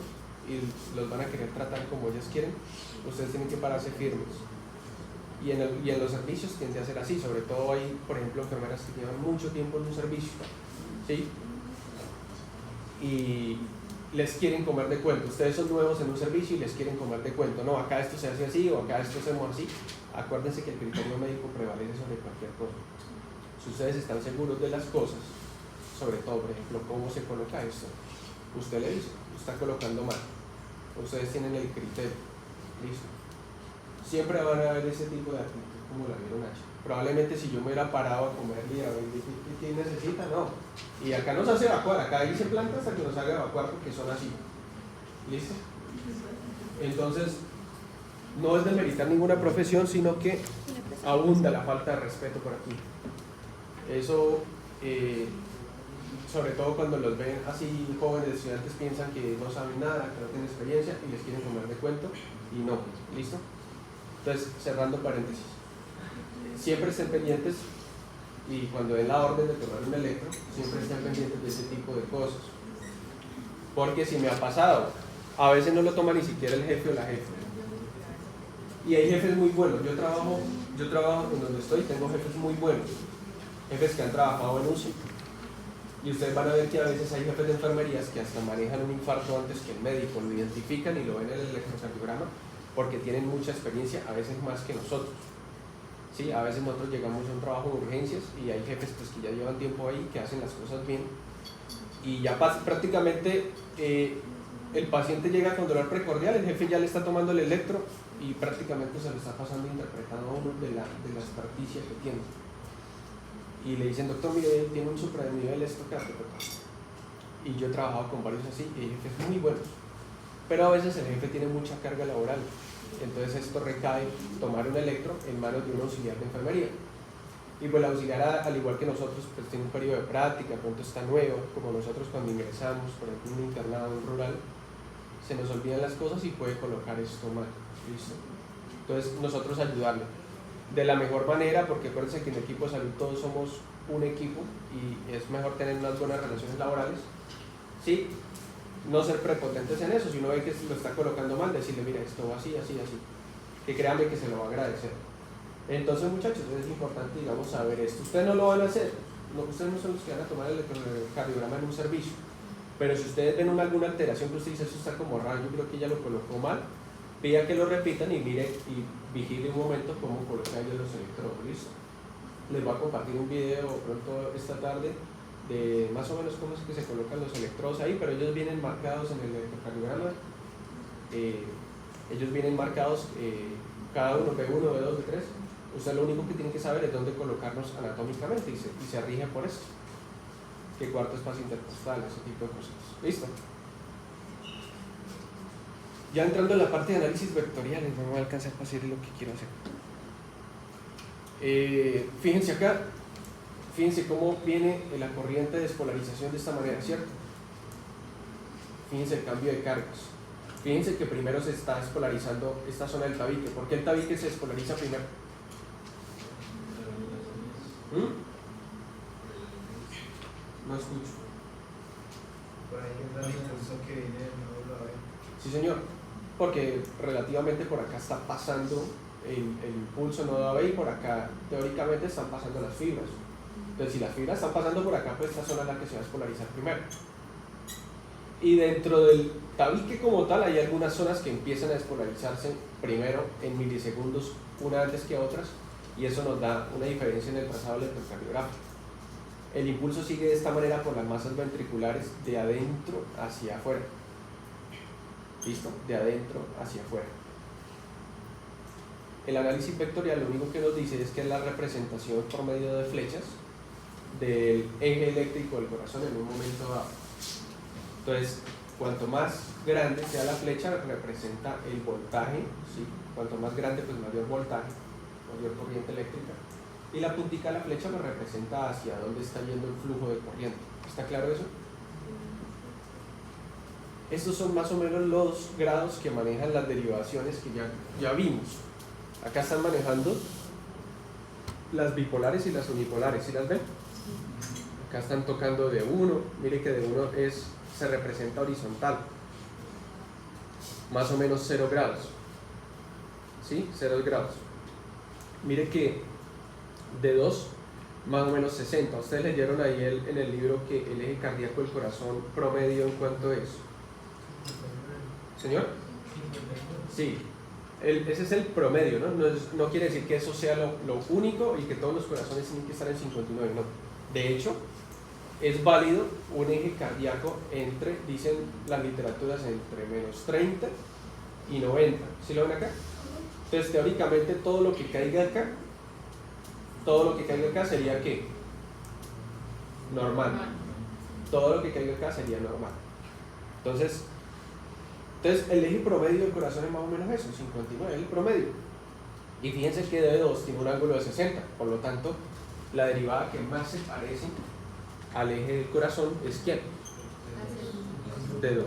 y los van a querer tratar como ellas quieren. Ustedes tienen que pararse firmes, y en los servicios tiende a ser así, sobre todo hay, por ejemplo, enfermeras que llevan mucho tiempo en un servicio, ¿sí? Y les quieren comer de cuento. Ustedes son nuevos en un servicio y les quieren comer de cuento. No, acá esto se hace así o acá esto hacemos así. Acuérdense que el criterio médico prevalece sobre cualquier cosa. Si ustedes están seguros de las cosas, sobre todo, por ejemplo, cómo se coloca esto, usted le dice, está colocando mal. Ustedes tienen el criterio. Listo. Siempre van a haber ese tipo de actitud como la vieron allá. Probablemente si yo me hubiera parado a comerle y a ver qué necesita, no. Y acá no se hace evacuar, acá ahí se planta hasta que nos haga evacuar porque son así. ¿Listo? Entonces, no es demeritar ninguna profesión, sino que abunda la falta de respeto por aquí. Eso, sobre todo cuando los ven así jóvenes estudiantes, piensan que no saben nada, que no tienen experiencia y les quieren comer de cuento, y no. ¿Listo? Entonces, cerrando paréntesis. Siempre estén pendientes, y cuando den la orden de tomar un electro, siempre estén pendientes de ese tipo de cosas. Porque si me ha pasado, a veces no lo toma ni siquiera el jefe o la jefe. Y hay jefes muy buenos. Yo trabajo en donde estoy, tengo jefes muy buenos. Jefes que han trabajado en UCI. Y ustedes van a ver que a veces hay jefes de enfermerías que hasta manejan un infarto antes que el médico, lo identifican y lo ven en el electrocardiograma porque tienen mucha experiencia, a veces más que nosotros. Sí, a veces nosotros llegamos a un trabajo de urgencias y hay jefes pues, que ya llevan tiempo ahí, que hacen las cosas bien y ya prácticamente el paciente llega con dolor precordial, el jefe ya le está tomando el electro y prácticamente se lo está pasando interpretando a uno de la experticia que tiene. Y le dicen, doctor, mire, tiene un supranivel estocástico. Y yo he trabajado con varios así y hay jefes muy buenos, pero a veces el jefe tiene mucha carga laboral. Entonces esto recae tomar un electro en manos de un auxiliar de enfermería. Y pues el auxiliar, al igual que nosotros, pues tiene un periodo de práctica, pronto está nuevo, como nosotros cuando ingresamos, por ejemplo, en un internado, en un rural, se nos olvidan las cosas y puede colocar esto mal. ¿Listo? Entonces nosotros ayudarle de la mejor manera, porque acuérdense que en el equipo de salud todos somos un equipo y es mejor tener unas buenas relaciones laborales. ¿Sí? No ser prepotentes en eso, si uno ve que lo está colocando mal, decirle, mira, esto va así, así, así, que créanme que se lo va a agradecer. Entonces, muchachos, es importante, digamos, saber esto. Ustedes no lo van a hacer, ustedes no son los que van a tomar el electrocardiograma en un servicio, pero si ustedes ven alguna alteración que usted dice, eso está como raro, yo creo que ella lo colocó mal, pida que lo repitan y mire y vigile un momento cómo coloca ella los electrodos. ¿Listo? Les voy a compartir un video pronto esta tarde de más o menos cómo es que se colocan los electrodos ahí, pero ellos vienen marcados en el electrocardiograma, ellos vienen marcados cada uno, B1, B2, B3. Usted lo único que tiene que saber es dónde colocarnos anatómicamente y se rige por eso. que cuarto espacio intercostal, ese tipo de cosas. ¿Listo? Ya entrando en la parte de análisis vectoriales, no me va a alcanzar para hacer lo que quiero hacer. Fíjense acá, fíjense cómo viene la corriente de despolarización de esta manera, ¿cierto? Fíjense el cambio de cargos. Fíjense que primero se está despolarizando esta zona del tabique. ¿Por qué el tabique se despolariza primero? No escucho. Por ahí está el impulso que viene del módulo AB. Sí, señor. Porque relativamente por acá está pasando el impulso nodo AB y por acá teóricamente están pasando las fibras. Entonces, si las fibras están pasando por acá, pues esta zona es la que se va a despolarizar primero. Y dentro del tabique como tal hay algunas zonas que empiezan a despolarizarse primero en milisegundos, una antes que otras, y eso nos da una diferencia en el trazado electrocardiográfico. El impulso sigue de esta manera por las masas ventriculares de adentro hacia afuera. ¿Listo? De adentro hacia afuera. El análisis vectorial lo único que nos dice es que es la representación por medio de flechas del eje eléctrico del corazón en un momento dado. Entonces, cuanto más grande sea la flecha, representa el voltaje, ¿sí? Cuanto más grande, pues mayor voltaje, mayor corriente eléctrica. Y la puntica de la flecha lo representa hacia dónde está yendo el flujo de corriente. ¿Está claro eso? Estos son más o menos los grados que manejan las derivaciones que ya vimos. Acá están manejando las bipolares y las unipolares, ¿sí las ven? Acá están tocando de 1, mire que de 1 se representa horizontal, más o menos 0 grados, ¿sí? 0 grados. Mire que de 2, más o menos 60. Ustedes leyeron ahí en el libro que el eje cardíaco del corazón promedio ¿en cuánto es? ¿Señor? Sí, ese es el promedio, ¿no? No quiere decir que eso sea lo único y que todos los corazones tienen que estar en 59, no. De hecho, es válido un eje cardíaco entre, dicen las literaturas, entre menos 30 y 90. ¿Sí lo ven acá? Entonces, teóricamente, todo lo que caiga acá sería ¿qué? Normal. Todo lo que caiga acá sería normal. Entonces, el eje promedio del corazón es más o menos eso, 59, es el promedio. Y fíjense que D2 tiene un ángulo de 60, por lo tanto, la derivada que más se parece al eje del corazón es ¿quién? D2.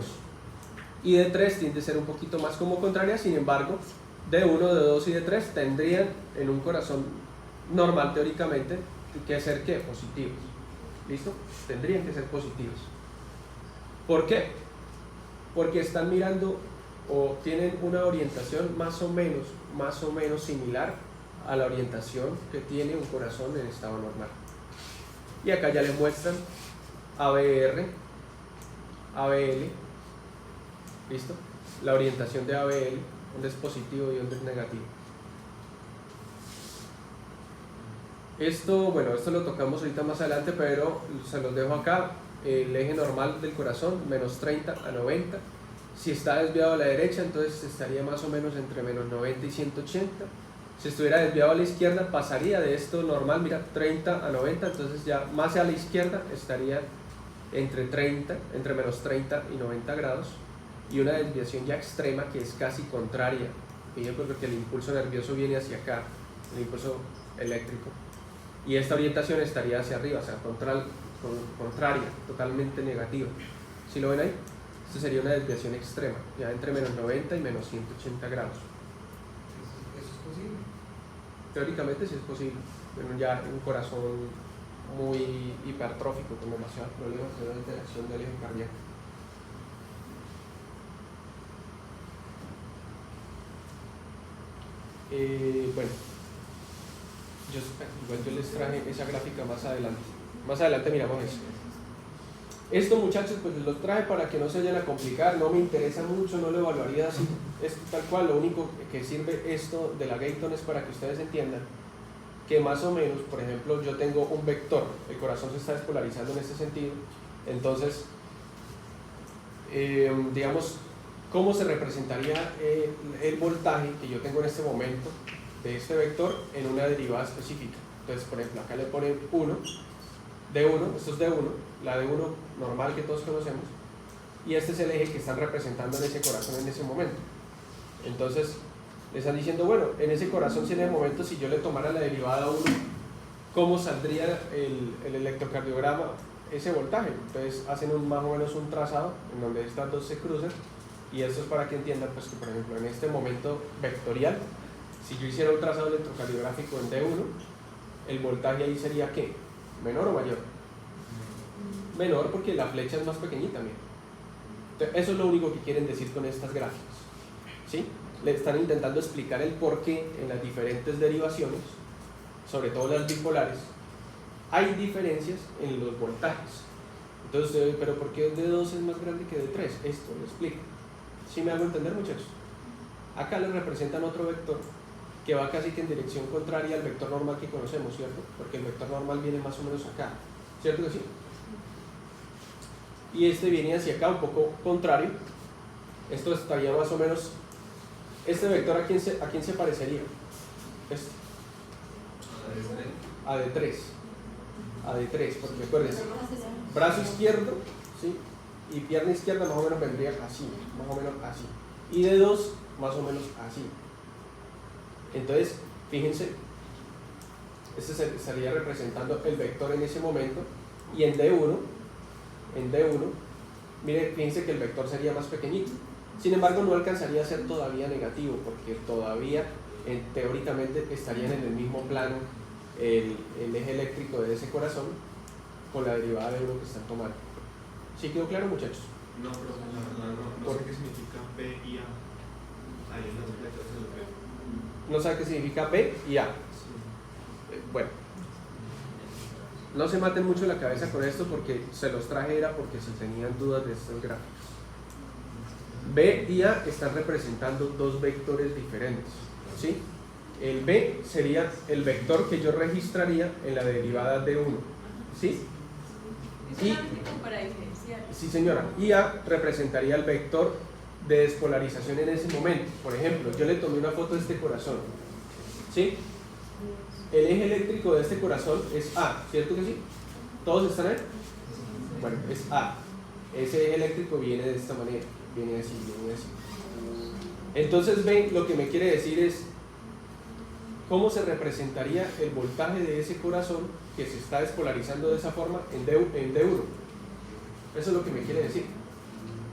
Y D3 tiende a ser un poquito más como contraria, sin embargo, D1, D2 y D3 tendrían en un corazón normal teóricamente que ser ¿qué? Positivos. ¿Listo? Tendrían que ser positivos. ¿Por qué? Porque están mirando o tienen una orientación más o menos similar a la orientación que tiene un corazón en estado normal. Y acá ya les muestran ABR, ABL, ¿listo? La orientación de ABL, donde es positivo y donde es negativo. Esto lo tocamos ahorita más adelante, pero se los dejo acá. El eje normal del corazón, menos 30 a 90. Si está desviado a la derecha, entonces estaría más o menos entre menos 90 y 180. Si estuviera desviado a la izquierda, pasaría de esto normal, mira, 30 a 90, entonces ya más a la izquierda estaría entre menos 30 y 90 grados. Y una desviación ya extrema que es casi contraria, porque el impulso nervioso viene hacia acá, el impulso eléctrico. Y esta orientación estaría hacia arriba, o sea, contraria, totalmente negativa. ¿Sí lo ven ahí? Esto sería una desviación extrema, ya entre menos 90 y menos 180 grados. ¿Eso es posible? Teóricamente sí es posible, pero ya un corazón muy hipertrófico, con demasiados problemas de la interacción del eje cardíaco. Bueno, yo les traje esa gráfica más adelante. Más adelante miramos eso. Esto, muchachos, pues los traje para que no se vayan a complicar. No me interesa mucho, no lo evaluaría así. Es tal cual, lo único que sirve esto de la Gayton es para que ustedes entiendan que más o menos, por ejemplo, yo tengo un vector, el corazón se está despolarizando en este sentido. Entonces, digamos, ¿cómo se representaría el voltaje que yo tengo en este momento de este vector en una derivada específica? Entonces, por ejemplo, acá le ponen 1 D1, esto es D1, la D1 normal que todos conocemos, y este es el eje que están representando en ese corazón en ese momento. Entonces, le están diciendo, bueno, en ese corazón, si en el momento, si yo le tomara la derivada 1, ¿cómo saldría el electrocardiograma, ese voltaje? Entonces, hacen más o menos un trazado en donde estas dos se cruzan, y esto es para que entiendan, pues, que por ejemplo, en este momento vectorial, si yo hiciera un trazado electrocardiográfico en D1, el voltaje ahí sería ¿qué? ¿Menor o mayor? Menor, porque la flecha es más pequeñita, mira. Entonces, eso es lo único que quieren decir con estas gráficas, ¿sí? Le están intentando explicar el por qué en las diferentes derivaciones, sobre todo las bipolares, hay diferencias en los voltajes. Entonces, ¿pero por qué D2 es más grande que D3? Esto lo explica. ¿Sí me hago entender, muchachos? Acá les representan otro vector que va casi que en dirección contraria al vector normal que conocemos, ¿cierto? Porque el vector normal viene más o menos acá, ¿cierto que sí? Y este viene hacia acá, un poco contrario. Esto estaría más o menos... ¿Este vector a quién se parecería? Este. A D3. A D3, porque acuérdense, brazo izquierdo, ¿sí? Y pierna izquierda más o menos vendría así, más o menos así. Y D2 más o menos así. Entonces, fíjense, este estaría representando el vector en ese momento, y en D1, miren, fíjense que el vector sería más pequeñito. Sin embargo, no alcanzaría a ser todavía negativo, porque todavía, teóricamente, estarían en el mismo plano el eje eléctrico de ese corazón con la derivada de 1 que están tomando. ¿Sí quedó claro, muchachos? No, pero la verdad no sé qué significa B y A. Ahí en las letras se lo veo. No sabe qué significa B y A. Bueno, no se maten mucho la cabeza con esto, porque se los traje era porque si tenían dudas de estos gráficos. B y A están representando dos vectores diferentes, ¿sí? El B sería el vector que yo registraría en la derivada de 1, ¿sí? Es para diferenciar. Sí, señora. Y A representaría el vector de despolarización en ese momento. Por ejemplo, yo le tomé una foto de este corazón, ¿sí? El eje eléctrico de este corazón es A, ¿cierto que sí? ¿Todos están ahí? Bueno, es A. Ese eje eléctrico viene de esta manera, viene así, viene así. Entonces, ven, lo que me quiere decir es cómo se representaría el voltaje de ese corazón que se está despolarizando de esa forma en D1. Eso es lo que me quiere decir.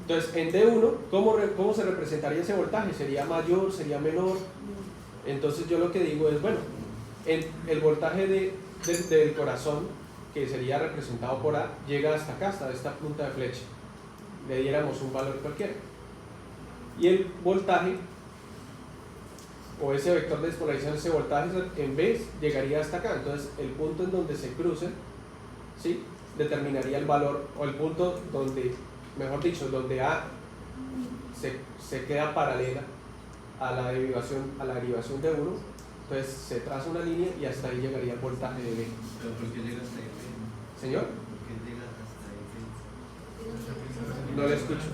Entonces, en D1, ¿cómo se representaría ese voltaje? ¿Sería mayor? ¿Sería menor? Entonces, yo lo que digo es, bueno, el voltaje del corazón, que sería representado por A, llega hasta acá, hasta esta punta de flecha. Le diéramos un valor cualquiera. Y el voltaje, o ese vector de despolarización, ese voltaje en B llegaría hasta acá. Entonces, el punto en donde se crucen, ¿sí?, determinaría el valor, o el punto donde, mejor dicho, donde A se queda paralela a la derivación de 1. Entonces se traza una línea y hasta ahí llegaría el voltaje de B. ¿Pero por qué llega hasta ahí? ¿Señor? ¿Por qué llega hasta ahí? No le escucho.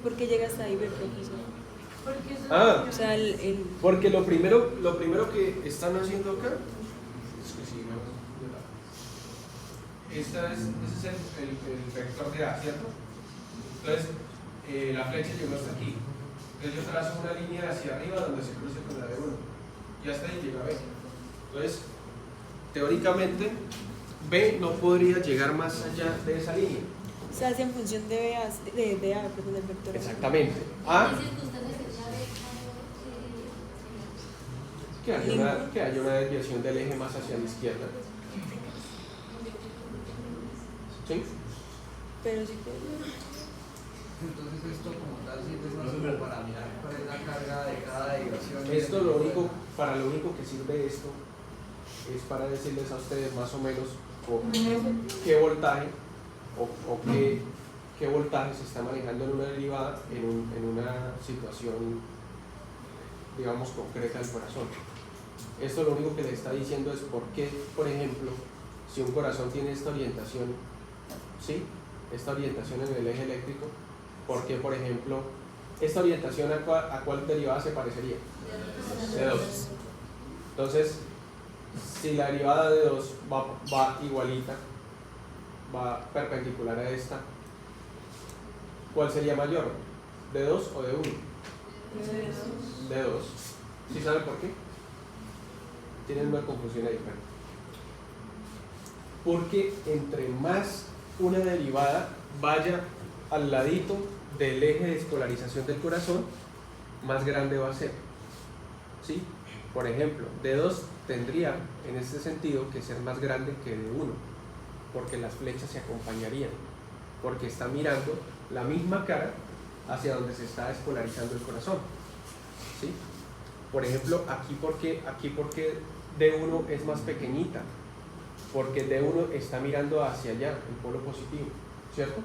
¿Por qué llega hasta ahí, profesor? Porque eso O sea, Porque lo primero que están haciendo acá es que sí, ese es el vector de A, ¿cierto? Entonces, la flecha llegó hasta aquí. Entonces yo trazo una línea hacia arriba donde se cruce con la de 1. Y hasta ahí llega B. Entonces, teóricamente, B no podría llegar más allá de esa línea. se hace en función de A, del vector. Exactamente. A, que haya una desviación del eje más hacia la izquierda. ¿Sí? Pero sí puede. Entonces esto como tal sirve más como para mirar cuál es la carga de cada derivación. Esto para lo único que sirve esto es para decirles a ustedes más o menos qué voltaje o qué voltaje se está manejando en una derivada en una situación, digamos, concreta del corazón. Esto lo único que le está diciendo es por qué, por ejemplo, si un corazón tiene esta orientación, ¿sí?, esta orientación en el eje eléctrico, ¿por qué, por ejemplo, esta orientación a cuál derivada se parecería? C2. Entonces, si la derivada de 2 va igualita, va perpendicular a esta, ¿cuál sería mayor? ¿De 2 o de 1? De 2. ¿Sí saben por qué? Tienen una confusión ahí, pero porque entre más una derivada vaya al ladito del eje de despolarización del corazón, más grande va a ser. ¿Sí? Por ejemplo, de 2 tendría en este sentido que ser más grande que de 1, porque las flechas se acompañarían, porque está mirando la misma cara hacia donde se está despolarizando el corazón. ¿Sí? Por ejemplo, aquí porque D1 es más pequeñita, porque D1 está mirando hacia allá, el polo positivo, ¿cierto?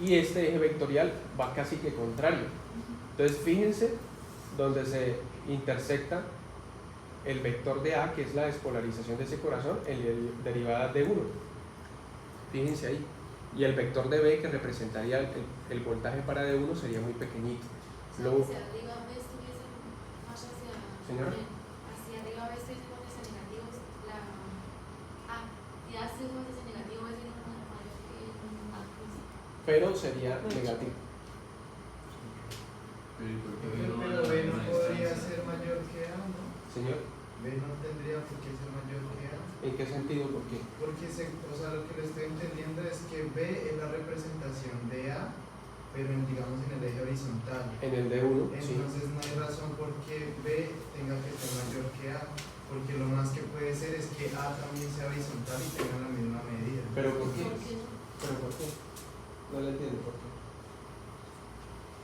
Y este eje vectorial va casi que contrario. Entonces fíjense donde se intersecta el vector de A, que es la despolarización de ese corazón, en la derivada de 1. Fíjense ahí. Y el vector de B, que representaría el voltaje para D1, sería muy pequeñito. Luego, hacia arriba B estuviese más hacia... ¿señora? Hacia arriba B estuviese más hacia negativo. Y hacia más hacia negativo B sería mayor que A plus. Pero sería negativo. Pero B no podría ser mayor que A, ¿no? Señor, B no tendría por qué ser mayor que A. ¿en qué sentido? ¿Por qué? Porque lo que le estoy entendiendo es que B es la representación de A, pero digamos en el eje horizontal. En el D1, sí. Entonces no hay razón por qué B tenga que ser mayor que A, porque lo más que puede ser es que A también sea horizontal y tenga la misma medida. ¿Pero por qué? ¿Por qué no? ¿Pero por qué? No le entiendo por qué.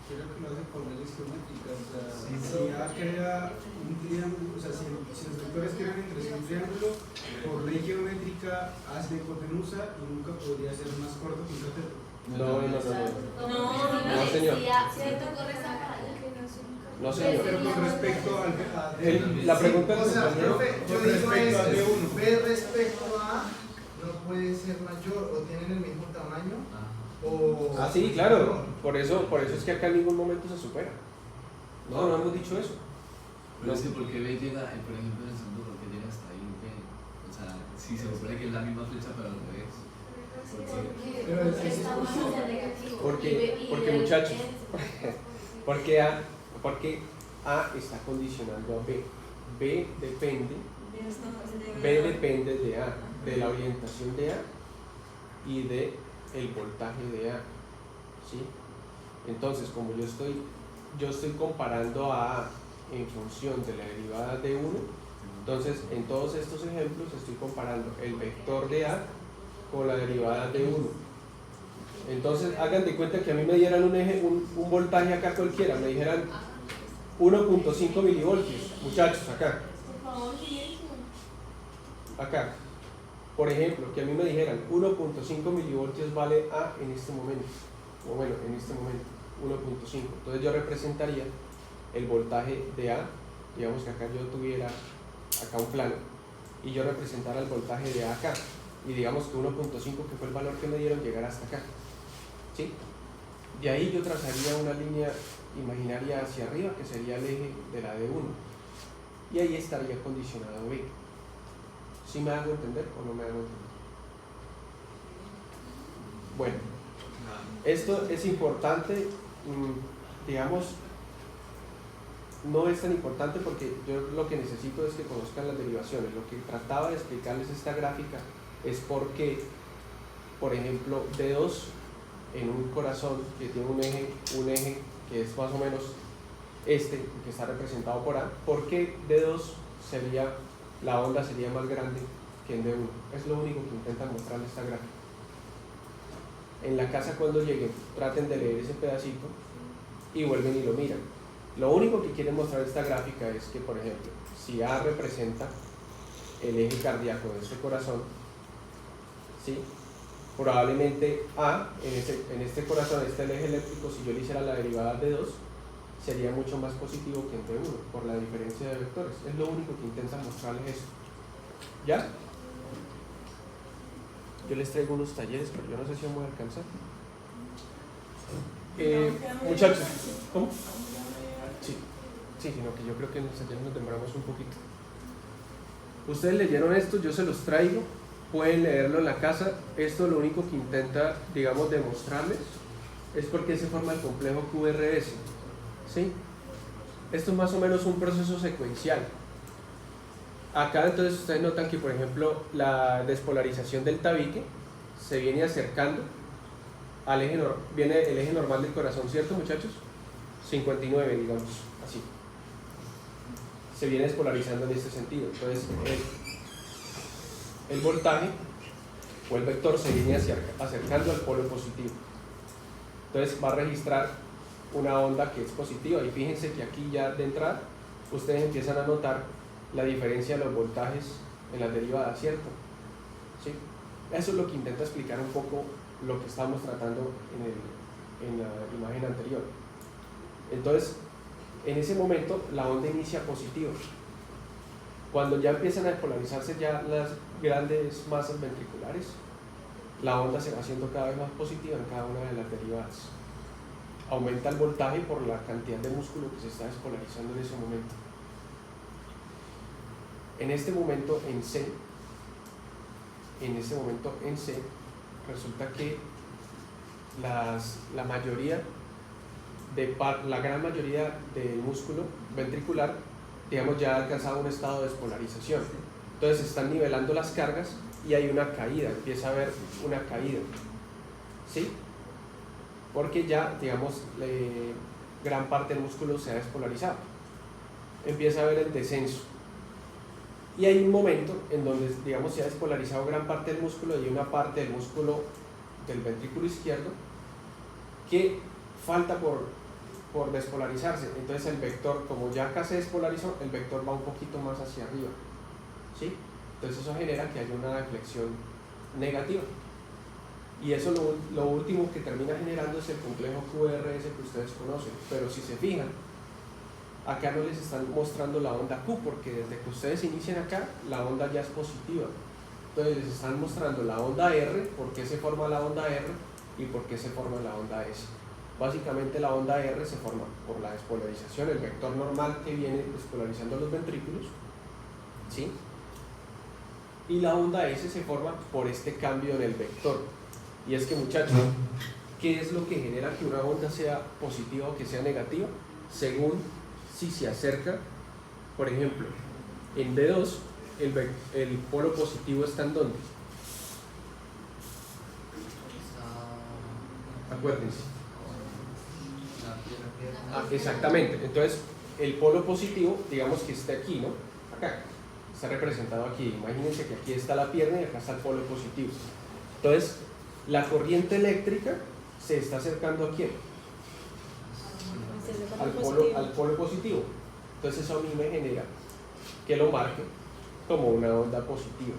Creo que lo hace por leyes geométricas. O sea, Sí, si A crea un triángulo, o sea, si los vectores crean entre sí un triángulo, por ley geométrica A es de hipotenusa y nunca podría ser más corto que un cateto. No, No, señor. Si tú corres a para allá. No, señor. Pero con respecto al La pregunta O es, sea, profe, yo con digo respecto al esto, D1. B respecto a A no puede ser mayor o tienen el mismo tamaño o... ah, sí, claro. Por eso es que acá en ningún momento se supera. No hemos dicho eso. Pero es que porque B llega, por ejemplo, en el segundo bloque llega hasta ahí, B. O sea, si se supone que es la misma flecha, pero al revés. Pero Porque está más hacia negativo. Porque muchachos, porque A está condicionando a B. B depende de A, de la orientación de A y de el voltaje de A. ¿Sí? Entonces, como yo estoy comparando a A en función de la derivada de 1, entonces en todos estos ejemplos estoy comparando el vector de A con la derivada de 1. Entonces hagan de cuenta que a mí me dieran un voltaje acá cualquiera, me dijeran 1.5 milivoltios, muchachos, acá, por ejemplo, que a mí me dijeran 1.5 milivoltios vale A en este momento, o bueno, en este momento 1.5, entonces yo representaría el voltaje de A, digamos que acá yo tuviera acá un plano y yo representara el voltaje de A acá, y digamos que 1.5, que fue el valor que me dieron, llegar hasta acá. ¿Sí? De ahí yo trazaría una línea imaginaria hacia arriba, que sería el eje de la D1, y ahí estaría condicionado B. ¿Sí me hago entender o no me hago entender? Bueno, esto es importante, digamos, no es tan importante porque yo lo que necesito es que conozcan las derivaciones. Lo que trataba de explicarles esta gráfica es porque, por ejemplo, D2 en un corazón que tiene un eje que es más o menos este, que está representado por A, ¿por qué D2 la onda sería más grande que en D1? Es lo único que intenta mostrar esta gráfica. En la casa, cuando lleguen, traten de leer ese pedacito y vuelven y lo miran. Lo único que quiere mostrar esta gráfica es que, por ejemplo, si A representa el eje cardíaco de este corazón, ¿sí? Probablemente A, en este corazón, el eje eléctrico, si yo le hiciera la derivada de 2, sería mucho más positivo que en D1, por la diferencia de vectores. Es lo único que intenta mostrarles esto. ¿Ya? Yo les traigo unos talleres, pero yo no sé si vamos a alcanzar. Muchachos, ¿cómo? Sí, sino que yo creo que en los talleres nos demoramos un poquito. Ustedes leyeron esto, yo se los traigo, pueden leerlo en la casa. Esto lo único que intenta, digamos, demostrarles es por qué se forma el complejo QRS, ¿sí? Esto es más o menos un proceso secuencial. Acá entonces ustedes notan que, por ejemplo, la despolarización del tabique se viene acercando al eje, viene el eje normal del corazón, ¿cierto, muchachos? 59, digamos, así. Se viene despolarizando en este sentido. Entonces, el voltaje o el vector se viene acercando al polo positivo. Entonces, va a registrar una onda que es positiva. Y fíjense que aquí ya de entrada, ustedes empiezan a notar la diferencia de los voltajes en las derivadas, ¿cierto? ¿Sí? Eso es lo que intenta explicar un poco lo que estamos tratando en la imagen anterior. Entonces, en ese momento la onda inicia positiva. Cuando ya empiezan a despolarizarse ya las grandes masas ventriculares, la onda se va haciendo cada vez más positiva en cada una de las derivadas. Aumenta el voltaje por la cantidad de músculo que se está despolarizando en ese momento. En este momento en C, resulta que la gran mayoría del músculo ventricular, digamos, ya ha alcanzado un estado de despolarización. Entonces se están nivelando las cargas y hay una caída, empieza a haber una caída, ¿sí? Porque ya, digamos, gran parte del músculo se ha despolarizado. Empieza a haber el descenso. Y hay un momento en donde, digamos, se ha despolarizado gran parte del músculo y hay una parte del músculo del ventrículo izquierdo que falta por despolarizarse. Entonces el vector, como ya acá se despolarizó, el vector va un poquito más hacia arriba, ¿sí? Entonces eso genera que haya una deflexión negativa. Y eso lo último que termina generando es el complejo QRS que ustedes conocen. Pero si se fijan, acá no les están mostrando la onda Q, porque desde que ustedes inician acá, la onda ya es positiva. Entonces les están mostrando la onda R, por qué se forma la onda R y por qué se forma la onda S. Básicamente la onda R se forma por la despolarización, el vector normal que viene despolarizando los ventrículos, ¿sí? Y la onda S se forma por este cambio en el vector. Y es que, muchachos, ¿qué es lo que genera que una onda sea positiva o que sea negativa? Según si se acerca, por ejemplo, en D2 el polo positivo está en ¿dónde? Acuérdense. Exactamente. Entonces el polo positivo, digamos que está aquí, ¿no? Acá está representado aquí. Imagínense que aquí está la pierna y acá está el polo positivo. Entonces la corriente eléctrica se está acercando ¿a quién? Al polo positivo. Entonces eso a mí me genera que lo marque como una onda positiva.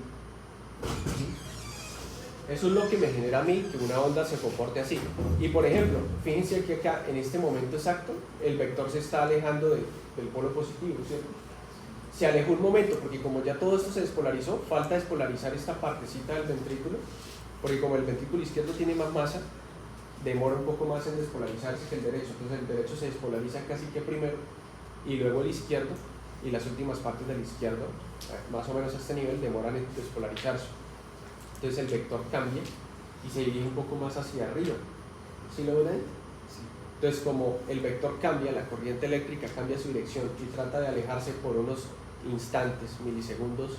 Eso es lo que me genera a mí que una onda se comporte así. Y por ejemplo, fíjense que acá en este momento exacto el vector se está alejando del polo positivo, ¿cierto? Se alejó un momento porque como ya todo esto se despolarizó, falta despolarizar esta partecita del ventrículo, porque como el ventrículo izquierdo tiene más masa, demora un poco más en despolarizarse que el derecho. Entonces el derecho se despolariza casi que primero y luego el izquierdo, y las últimas partes del izquierdo, más o menos a este nivel, demoran en despolarizarse. Entonces el vector cambia y se dirige un poco más hacia arriba. ¿Sí lo ven ahí? Sí. Entonces como el vector cambia, la corriente eléctrica cambia su dirección y trata de alejarse por unos instantes, milisegundos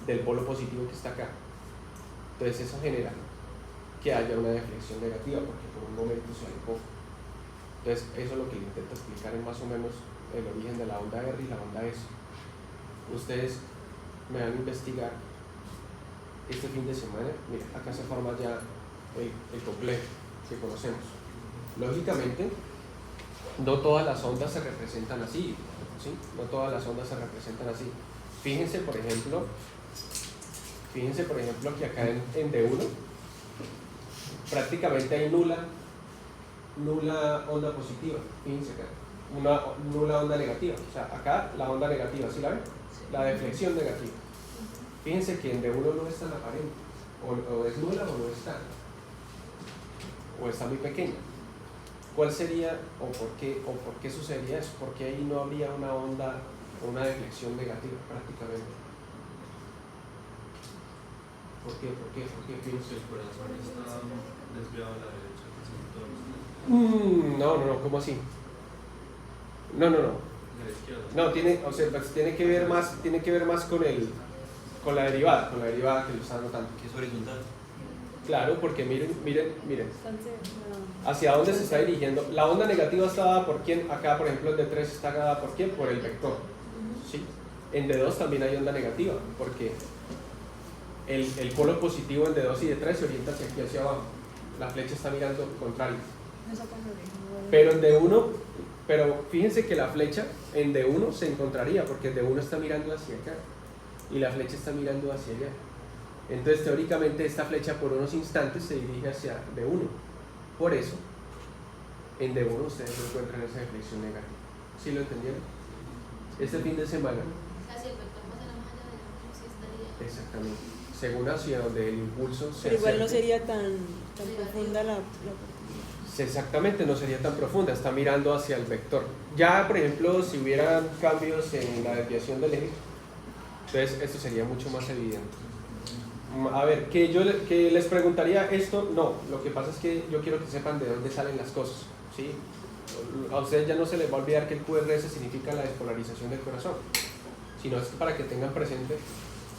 del polo positivo que está acá. Entonces eso genera que haya una deflexión negativa porque por un momento se alejó. Entonces eso es lo que le intento explicar en más o menos el origen de la onda R y la onda S. Ustedes me van a investigar este fin de semana. Mira, acá se forma ya el complejo que conocemos. Lógicamente no todas las ondas se representan así, ¿sí? No todas las ondas se representan así. Fíjense por ejemplo que acá en D1 prácticamente hay nula onda positiva. Fíjense acá, una nula onda negativa. O sea, acá la onda negativa, ¿sí la ven? La deflexión negativa. Fíjense que en D1 no es tan aparente, o es nula o no está, o está muy pequeña. ¿Cuál sería o por qué sucedería eso? Porque ahí no habría una onda o una deflexión negativa prácticamente. ¿Por qué? Porque el corazón está desviado a la derecha, No, ¿cómo así? No. a la izquierda. No, tiene que ver más con la derivada que lo está anotando. Que es horizontal. Claro, porque miren, Están no. hacia dónde se está dirigiendo. La onda negativa está dada por quién. Acá, por ejemplo, el D3 está dada por quién, por el vector. ¿Sí? En D2 también hay onda negativa, porque el polo positivo en D2 y D3 se orienta hacia aquí, hacia abajo. La flecha está mirando contrario. Pero en D1, fíjense que la flecha en D1 se encontraría, porque el D1 está mirando hacia acá y la flecha está mirando hacia allá. Entonces, teóricamente, esta flecha por unos instantes se dirige hacia D1. Por eso, en D1 ustedes no encuentran esa deflexión negativa. ¿Sí lo entendieron? Este fin de semana. O sea, si el vector pasa la malla de la sí estaría. Exactamente. Según hacia donde el impulso se Pero igual no acerque. sería tan profunda la Exactamente, no sería tan profunda, está mirando hacia el vector. Ya, por ejemplo, si hubieran cambios en la desviación del eje, entonces esto sería mucho más evidente. A ver, que les preguntaría esto, no, lo que pasa es que yo quiero que sepan de dónde salen las cosas, ¿sí? A ustedes ya no se les va a olvidar que el QRS significa la despolarización del corazón, sino es para que tengan presente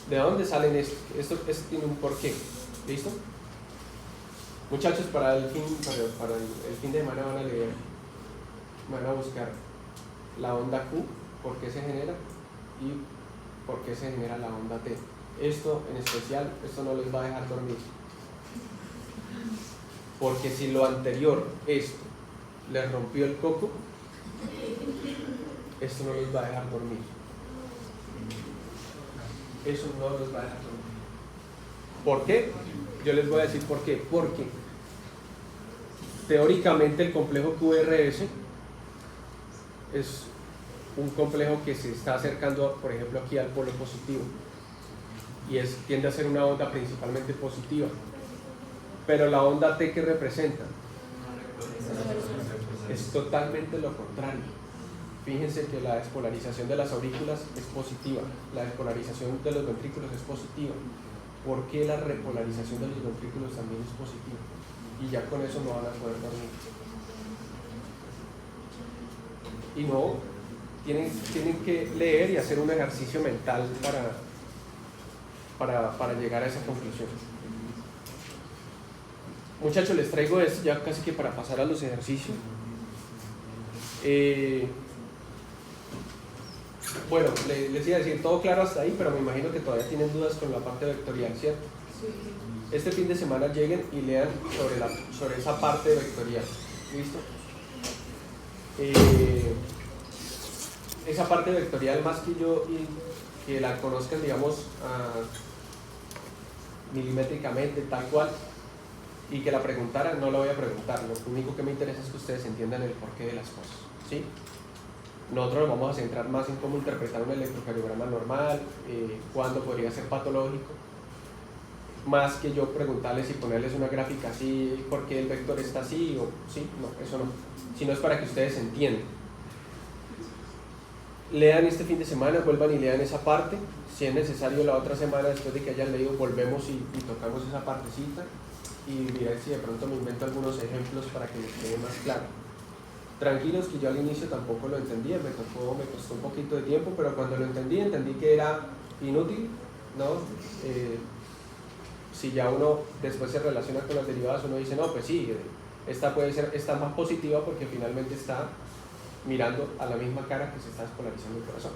de dónde salen esto tiene un porqué, ¿listo? Muchachos, para el fin de semana van a buscar la onda Q, por qué se genera y por qué se genera la onda T. Esto en especial, esto no les va a dejar dormir. Porque si lo anterior, esto, les rompió el coco, esto no les va a dejar dormir. Eso no les va a dejar dormir. ¿Por qué? Yo les voy a decir por qué. Porque teóricamente el complejo QRS es un complejo que se está acercando, por ejemplo, aquí al polo positivo y tiende a ser una onda principalmente positiva. Pero la onda T que representa es totalmente lo contrario. Fíjense que la despolarización de las aurículas es positiva, la despolarización de los ventrículos es positiva. ¿Por qué la repolarización de los ventrículos también es positiva? Y ya con eso no van a poder dormir. Y no, tienen que leer y hacer un ejercicio mental para llegar a esa conclusión. Muchachos, les traigo esto ya casi que para pasar a los ejercicios. Bueno, les iba a decir todo claro hasta ahí, pero me imagino que todavía tienen dudas con la parte vectorial, ¿cierto? Sí. Este fin de semana lleguen y lean sobre esa parte vectorial. ¿Listo? Esa parte vectorial, más que yo y que la conozcan, digamos, milimétricamente, tal cual, y que la preguntaran, no la voy a preguntar. Lo único que me interesa es que ustedes entiendan el porqué de las cosas, ¿sí? Nosotros nos vamos a centrar más en cómo interpretar un electrocardiograma normal, cuándo podría ser patológico, más que yo preguntarles y ponerles una gráfica así, por qué el vector está así, o sí, no, eso no, sino es para que ustedes entiendan. Lean este fin de semana, vuelvan y lean esa parte, si es necesario la otra semana después de que hayan leído volvemos y tocamos esa partecita y miren si de pronto me invento algunos ejemplos para que les quede más claro. Tranquilos que yo al inicio tampoco lo entendía, me costó un poquito de tiempo, pero cuando lo entendí que era inútil, ¿no? Si ya uno después se relaciona con las derivadas, uno dice, no, pues sí, esta puede ser, está más positiva porque finalmente está mirando a la misma cara que se está despolarizando el corazón.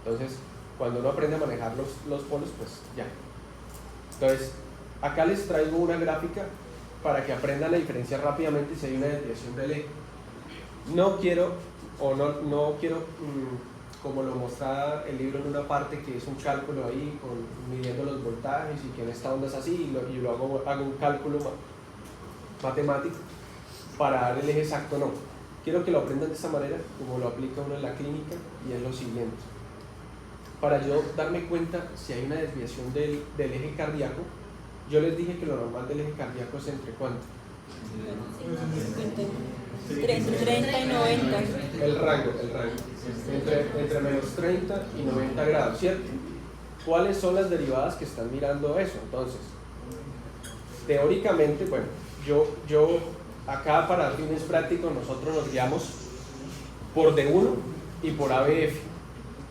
Entonces, cuando uno aprende a manejar los polos, pues ya. Entonces, acá les traigo una gráfica para que aprendan a diferenciar rápidamente si hay una desviación del eje. No quiero, como lo mostraba el libro en una parte, que es un cálculo ahí, midiendo los voltajes y que en esta onda es así, y lo hago un cálculo matemático para dar el eje exacto, no. Quiero que lo aprendan de esta manera, como lo aplica uno en la clínica, y es lo siguiente. Para yo darme cuenta si hay una desviación del eje cardíaco, yo les dije que lo normal del eje cardíaco es entre ¿cuánto? 30 y 90. El rango. Entre menos 30 y 90 grados, ¿cierto? ¿cuáles son las derivadas que están mirando eso? Entonces, teóricamente, bueno, yo acá para fines prácticos nosotros nos guiamos por D1 y por ABF,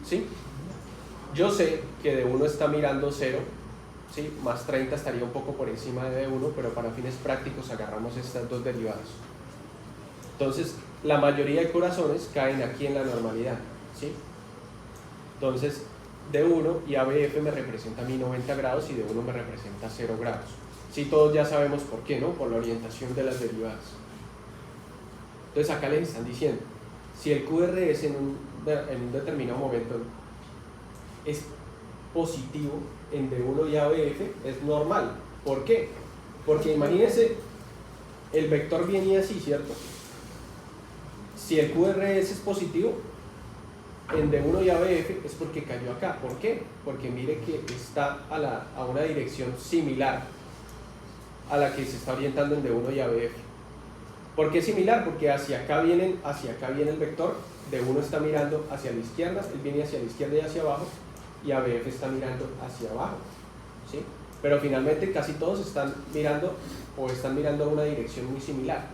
¿sí? Yo sé que D1 está mirando 0, ¿sí? Más 30 estaría un poco por encima de D1, pero para fines prácticos agarramos estas dos derivadas. Entonces, la mayoría de corazones caen aquí en la normalidad, ¿sí? Entonces, D1 y ABF me representan a mí 90 grados y D1 me representa 0 grados. Sí, todos ya sabemos por qué, ¿no? Por la orientación de las derivadas. Entonces, acá les están diciendo, si el QRS en un determinado momento es positivo en D1 y ABF, es normal. ¿Por qué? Porque imagínense, el vector viene así, ¿cierto? Si el QRS es positivo en D1 y ABF es porque cayó acá. ¿Por qué? Porque mire que está a una dirección similar a la que se está orientando en D1 y ABF. ¿Por qué similar? Porque hacia acá viene el vector, D1 está mirando hacia la izquierda, él viene hacia la izquierda y hacia abajo, y ABF está mirando hacia abajo, ¿sí? Pero finalmente casi todos están mirando a una dirección muy similar.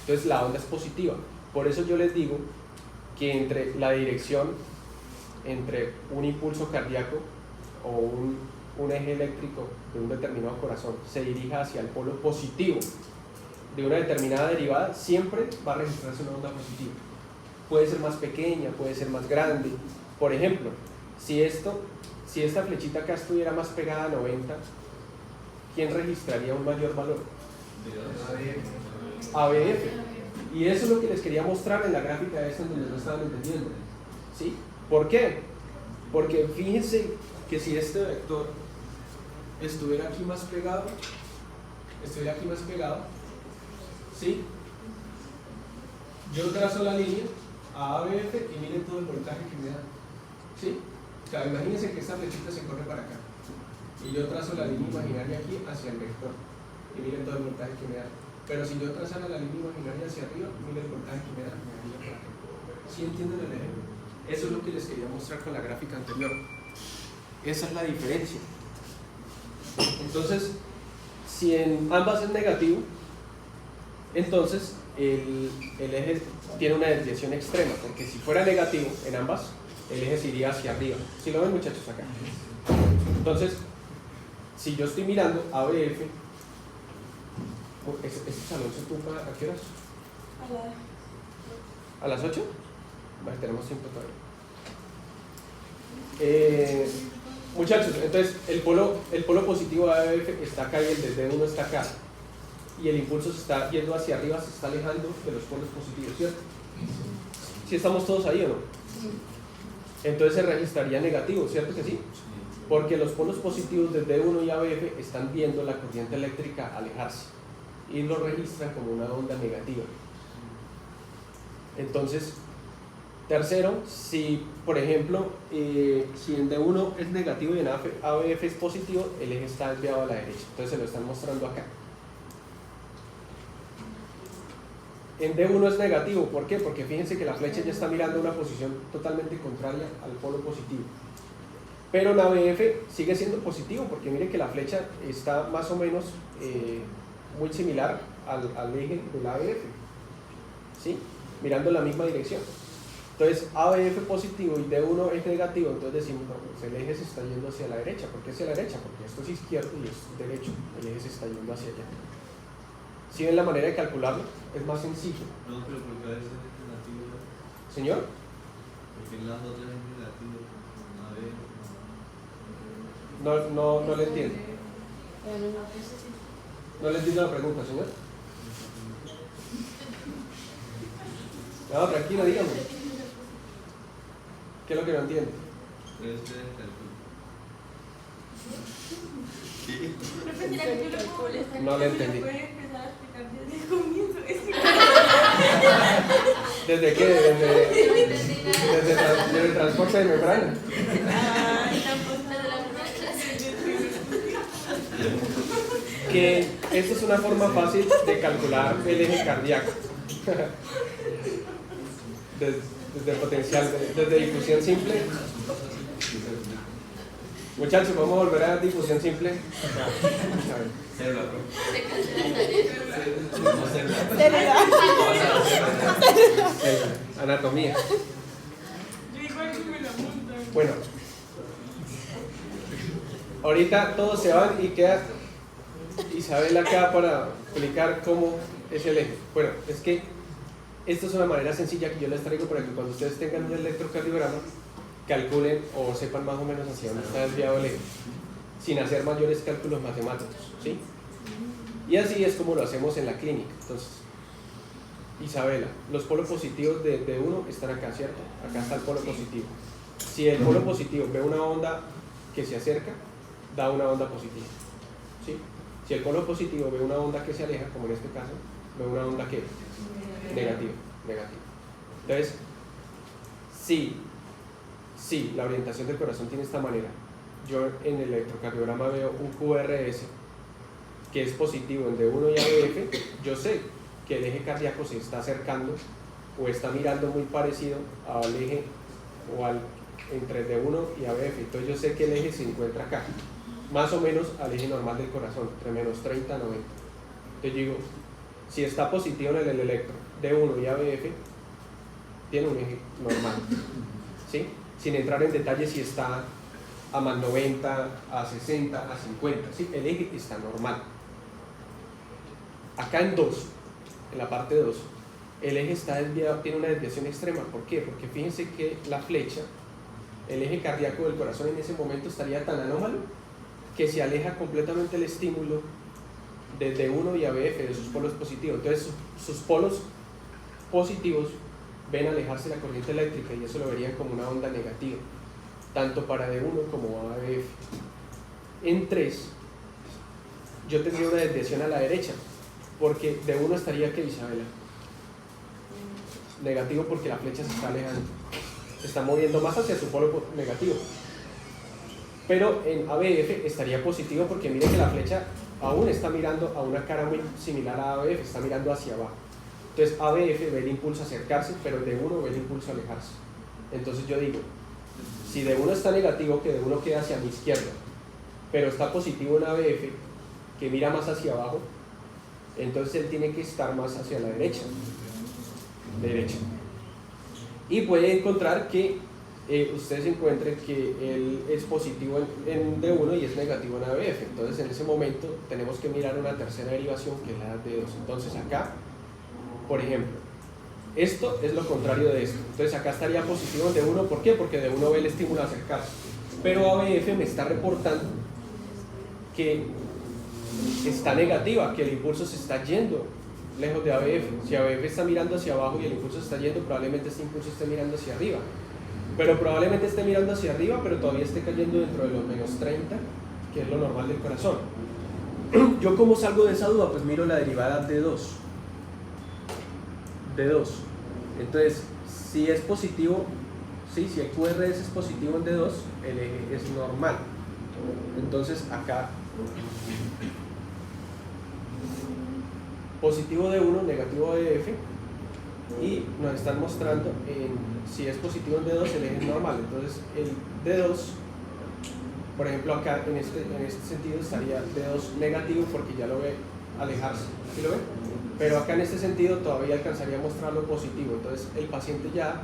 Entonces la onda es positiva. Por eso yo les digo que entre la dirección entre un impulso cardíaco o un eje eléctrico de un determinado corazón se dirija hacia el polo positivo de una determinada derivada, siempre va a registrarse una onda positiva. Puede ser más pequeña, puede ser más grande. Por ejemplo, si esta flechita acá estuviera más pegada a 90, ¿quién registraría un mayor valor? ABF. Y eso es lo que les quería mostrar en la gráfica esta en donde no estaban entendiendo, ¿sí? ¿Por qué? Porque fíjense que si este vector estuviera aquí más pegado, ¿sí? Yo trazo la línea a ABF y miren todo el voltaje que me da, ¿sí? O sea, imagínense que esta flechita se corre para acá y yo trazo la línea imaginaria aquí hacia el vector y miren todo el voltaje que me da. Pero si yo trazara la línea imaginaria hacia arriba, miren el voltaje que me da para acá. ¿Sí entienden el ejemplo? Eso es lo que les quería mostrar con la gráfica anterior. Esa es la diferencia. Entonces, si en ambas es negativo, entonces el eje tiene una desviación extrema, porque si fuera negativo en ambas, el eje se iría hacia arriba. ¿Sí lo ven, muchachos, acá? Entonces, si yo estoy mirando ABF, ¿este salón se ocupa a qué horas? ¿A las 8? Vale, tenemos tiempo todavía. Muchachos, entonces el polo positivo de ABF está acá y el de D1 está acá. Y el impulso se está yendo hacia arriba, se está alejando de los polos positivos, ¿cierto? ¿Sí estamos todos ahí o no? Entonces se registraría negativo, ¿cierto que sí? Porque los polos positivos de D1 y ABF están viendo la corriente eléctrica alejarse y lo registran como una onda negativa. Entonces, tercero, si por ejemplo, si en D1 es negativo y en ABF es positivo, el eje está desviado a la derecha. Entonces se lo están mostrando acá. En D1 es negativo, ¿por qué? Porque fíjense que la flecha ya está mirando una posición totalmente contraria al polo positivo. Pero en ABF sigue siendo positivo, porque miren que la flecha está más o menos muy similar al eje del ABF, ¿sí? Mirando en la misma dirección. Entonces ABF positivo y D1 es negativo, entonces decimos, no, pues el eje se está yendo hacia la derecha. ¿Por qué hacia la derecha? Porque esto es izquierdo y esto es derecho, el eje se está yendo hacia allá. ¿Sí ven la manera de calcularlo? Es más sencillo. No, pero porque a veces es negativo. ¿Señor? Porque en las otras es negativo. No le entiendo. No le entiendo la pregunta, señor. No, tranquilo, dígame. ¿Qué es lo que no entiende? No le entendí. ¿Desde qué? Desde el transporte de membrana. Que esto es una forma fácil de calcular el eje cardíaco. Desde potencial, desde difusión simple. Muchachos, vamos a volver a difusión simple. Célula, Se cancela el taller. no célula. Anatomía. Yo igual que me la montan. Bueno, ahorita todos se van y queda Isabel acá para explicar cómo es el eje. Bueno, es que esta es una manera sencilla que yo les traigo para que cuando ustedes tengan un electrocardiograma calculen o sepan más o menos hacia dónde está desviado el eje, sin hacer mayores cálculos matemáticos, ¿sí? Y así es como lo hacemos en la clínica. Entonces, Isabela, los polos positivos de uno están acá, ¿cierto? Acá está el polo positivo. Si el polo positivo ve una onda que se acerca, da una onda positiva, ¿sí? Si el polo positivo ve una onda que se aleja, como en este caso, ve una onda que negativa. Entonces, si la orientación del corazón tiene esta manera, yo en el electrocardiograma veo un QRS que es positivo en D1 y ABF, yo sé que el eje cardíaco se está acercando o está mirando muy parecido al eje o entre D1 y ABF. Entonces yo sé que el eje se encuentra acá, más o menos al eje normal del corazón, entre menos 30 a 90. Entonces digo, si está positivo en el electro D1 y ABF, tiene un eje normal, ¿sí? Sin entrar en detalle si está a más 90, a 60, a 50, ¿sí? El eje está normal. Acá en la parte 2, el eje está desviado, tiene una desviación extrema. ¿Por qué? Porque fíjense que la flecha, el eje cardíaco del corazón en ese momento estaría tan anómalo que se aleja completamente el estímulo desde D1 y ABF, de sus polos positivos. Entonces sus polos positivos ven alejarse la corriente eléctrica y eso lo verían como una onda negativa, tanto para D1 como ABF. En 3, yo tendría una desviación a la derecha, porque D1 estaría, ¿qué, Isabela? Negativo, porque la flecha se está alejando, se está moviendo más hacia su polo negativo. Pero en ABF estaría positivo, porque mire que la flecha aún está mirando a una cara muy similar a ABF, está mirando hacia abajo. Entonces ABF ve el impulso a acercarse, pero D1 ve el impulso a alejarse. Entonces yo digo, si D1 está negativo, que D1 queda hacia mi izquierda, pero está positivo en ABF, que mira más hacia abajo, entonces él tiene que estar más hacia la derecha. Y puede encontrar que ustedes encuentren que él es positivo en D1 y es negativo en ABF. Entonces en ese momento tenemos que mirar una tercera derivación, que es la de D2. Entonces acá, por ejemplo, esto es lo contrario de esto. Entonces acá estaría positivo en D1, ¿por qué? Porque D1 ve el estímulo acercarse. Pero ABF me está reportando que está negativa, que el impulso se está yendo lejos de ABF. Si ABF está mirando hacia abajo y el impulso se está yendo, probablemente este impulso esté mirando hacia arriba. Pero probablemente esté mirando hacia arriba, pero todavía esté cayendo dentro de los menos 30, que es lo normal del corazón. ¿Yo cómo salgo de esa duda? Pues miro la derivada de D2. Entonces, si es positivo, sí, si el QRS es positivo en D2, el eje es normal. Entonces acá, positivo D1, negativo ABF, y nos están mostrando si es positivo en D2, el eje es normal. Entonces el D2, por ejemplo acá en este sentido estaría D2 negativo porque ya lo ve alejarse, ¿sí lo ve? Pero acá en este sentido todavía alcanzaría a mostrarlo positivo. Entonces el paciente ya,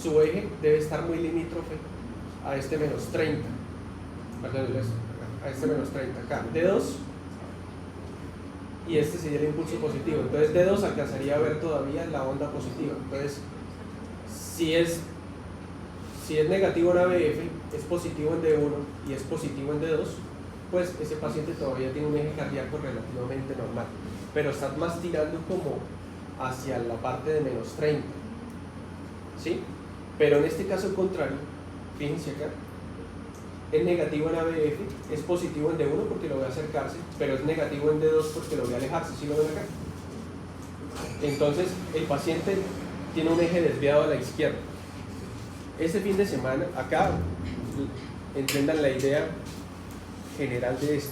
su eje debe estar muy limítrofe a este menos 30, perdón, a este menos 30 acá, D2, y este sería el impulso positivo. Entonces D2 alcanzaría a ver todavía la onda positiva. Entonces si es negativo en ABF, es positivo en D1 y es positivo en D2, pues ese paciente todavía tiene un eje cardíaco relativamente normal, pero está más tirando como hacia la parte de menos 30, ¿sí? Pero en este caso contrario, fíjense acá, es negativo en ABF, es positivo en D1 porque lo ve acercarse, pero es negativo en D2 porque lo ve alejarse, ¿sí lo ven acá? Entonces el paciente tiene un eje desviado a la izquierda. Este fin de semana, acá entiendan la idea general de esto.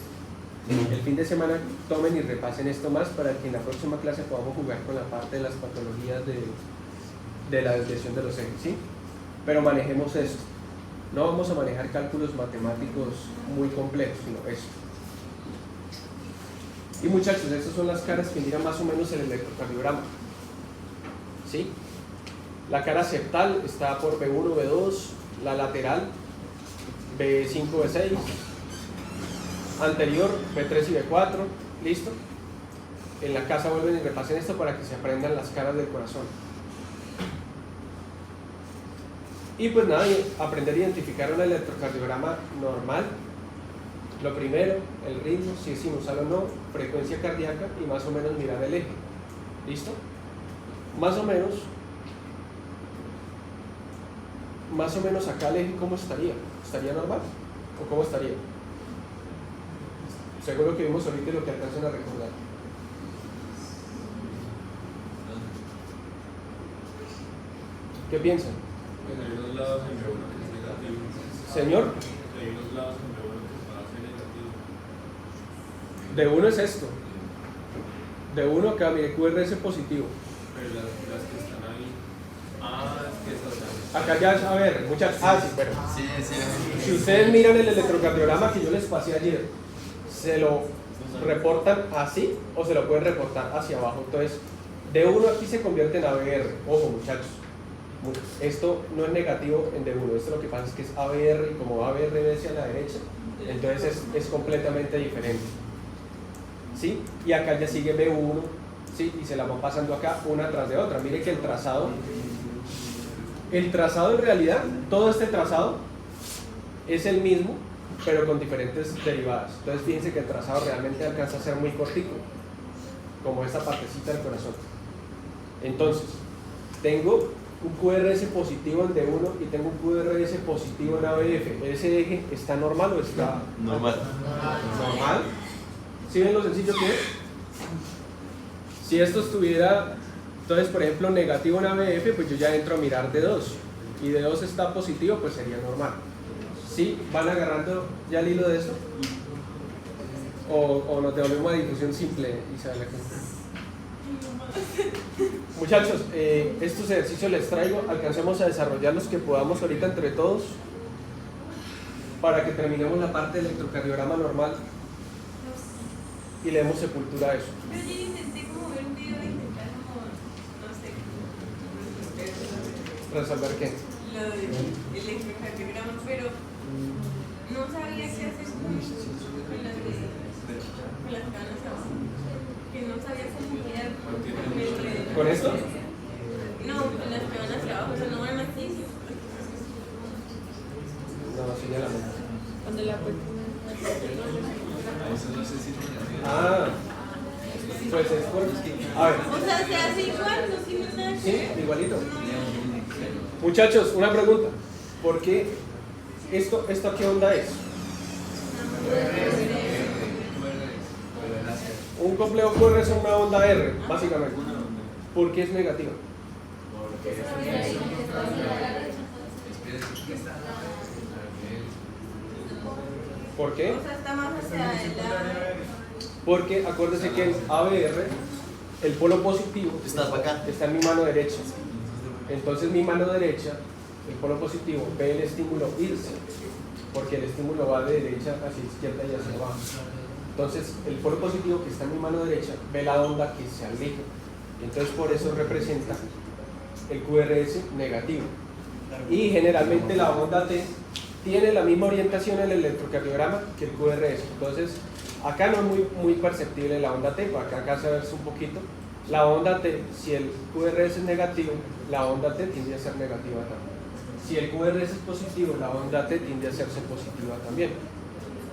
El fin de semana tomen y repasen esto más para que en la próxima clase podamos jugar con la parte de las patologías de la desviación de los ejes, ¿sí? Pero manejemos esto. No vamos a manejar cálculos matemáticos muy complejos, sino esto. Y muchachos, estas son las caras que miran más o menos el electrocardiograma. ¿Sí? La cara septal está por B1, B2, la lateral B5, B6, anterior B3 y B4, ¿listo? En la casa vuelven y repasen esto para que se aprendan las caras del corazón. Y pues nada, aprender a identificar un electrocardiograma normal. Lo primero, el ritmo, si es sinusal o no, frecuencia cardíaca y más o menos mirar el eje. ¿Listo? Más o menos acá el eje, ¿cómo estaría? ¿Estaría normal? ¿O cómo estaría? Seguro que vimos ahorita lo que alcanzan a recordar. ¿Qué piensan? Hay unos lados en B1 que es negativo. Señor, Hay unos lados en B1 que va a ser negativo. D1 es esto. D1 acá, mire, QRS positivo. Pero las que están ahí. Es que estas están. Acá ya, a ver, muchachos. Sí, pero Sí, sí. si ustedes miran el electrocardiograma que yo les pasé ayer, ¿se lo reportan así o se lo pueden reportar hacia abajo? Entonces, D1 aquí se convierte en ABR. Ojo, muchachos. Esto no es negativo en D1, esto lo que pasa es que es ABR y como ABR ve hacia la derecha, entonces es completamente diferente. ¿Sí? Y acá ya sigue B1, ¿sí? Y se la van pasando acá una tras de otra. Mire que el trazado en realidad, todo este trazado es el mismo, pero con diferentes derivadas. Entonces fíjense que el trazado realmente alcanza a ser muy cortico, como esta partecita del corazón. Entonces, tengo un QRS positivo en D1 y tengo un QRS positivo en ABF. ¿Ese eje está normal o está Normal. normal? ¿Sí ven lo sencillo que es? Si esto estuviera, entonces por ejemplo negativo en ABF, pues yo ya entro a mirar D2 y D2 está positivo, pues sería normal. ¿Sí? ¿Van agarrando ya el hilo de eso? ¿O nos devolvemos a difusión simple, Isabel? Muchachos, estos ejercicios les traigo, alcancemos a desarrollar los que podamos ahorita entre todos para que terminemos la parte del electrocardiograma normal y le demos sepultura a eso. Pero yo intenté como ver un video e intentar como, no sé, ¿Resolver qué? lo del electrocardiograma, pero no sabía qué hacer con las canas abajo. Que no sabía cómo quedar ¿Con esto? No, con las que van hacia abajo, o sea, no van así. No, señalame. Cuando la Eso no sé si es negativo. Pues es por... A ver, O sea, se hace igual, no tiene nada que ¿sí? ver. Igualito. Muchachos, una pregunta. ¿Por qué esto qué onda es? Un complejo QR es una onda R, básicamente. ¿Por qué es negativa? ¿Por qué? O sea, está más hacia el lado. Porque acuérdense que en ABR el polo positivo Está para acá. está en mi mano derecha. Entonces mi mano derecha, el polo positivo, ve el estímulo irse, porque el estímulo va de derecha hacia izquierda y hacia abajo. Entonces el polo positivo que está en mi mano derecha ve la onda que se aleja. Entonces por eso representa el QRS negativo. Y generalmente la onda T tiene la misma orientación en el electrocardiograma que el QRS. Entonces acá no es muy perceptible la onda T, para acá se ve un poquito. La onda T, si el QRS es negativo, la onda T tiende a ser negativa también. Si el QRS es positivo, la onda T tiende a hacerse positiva también.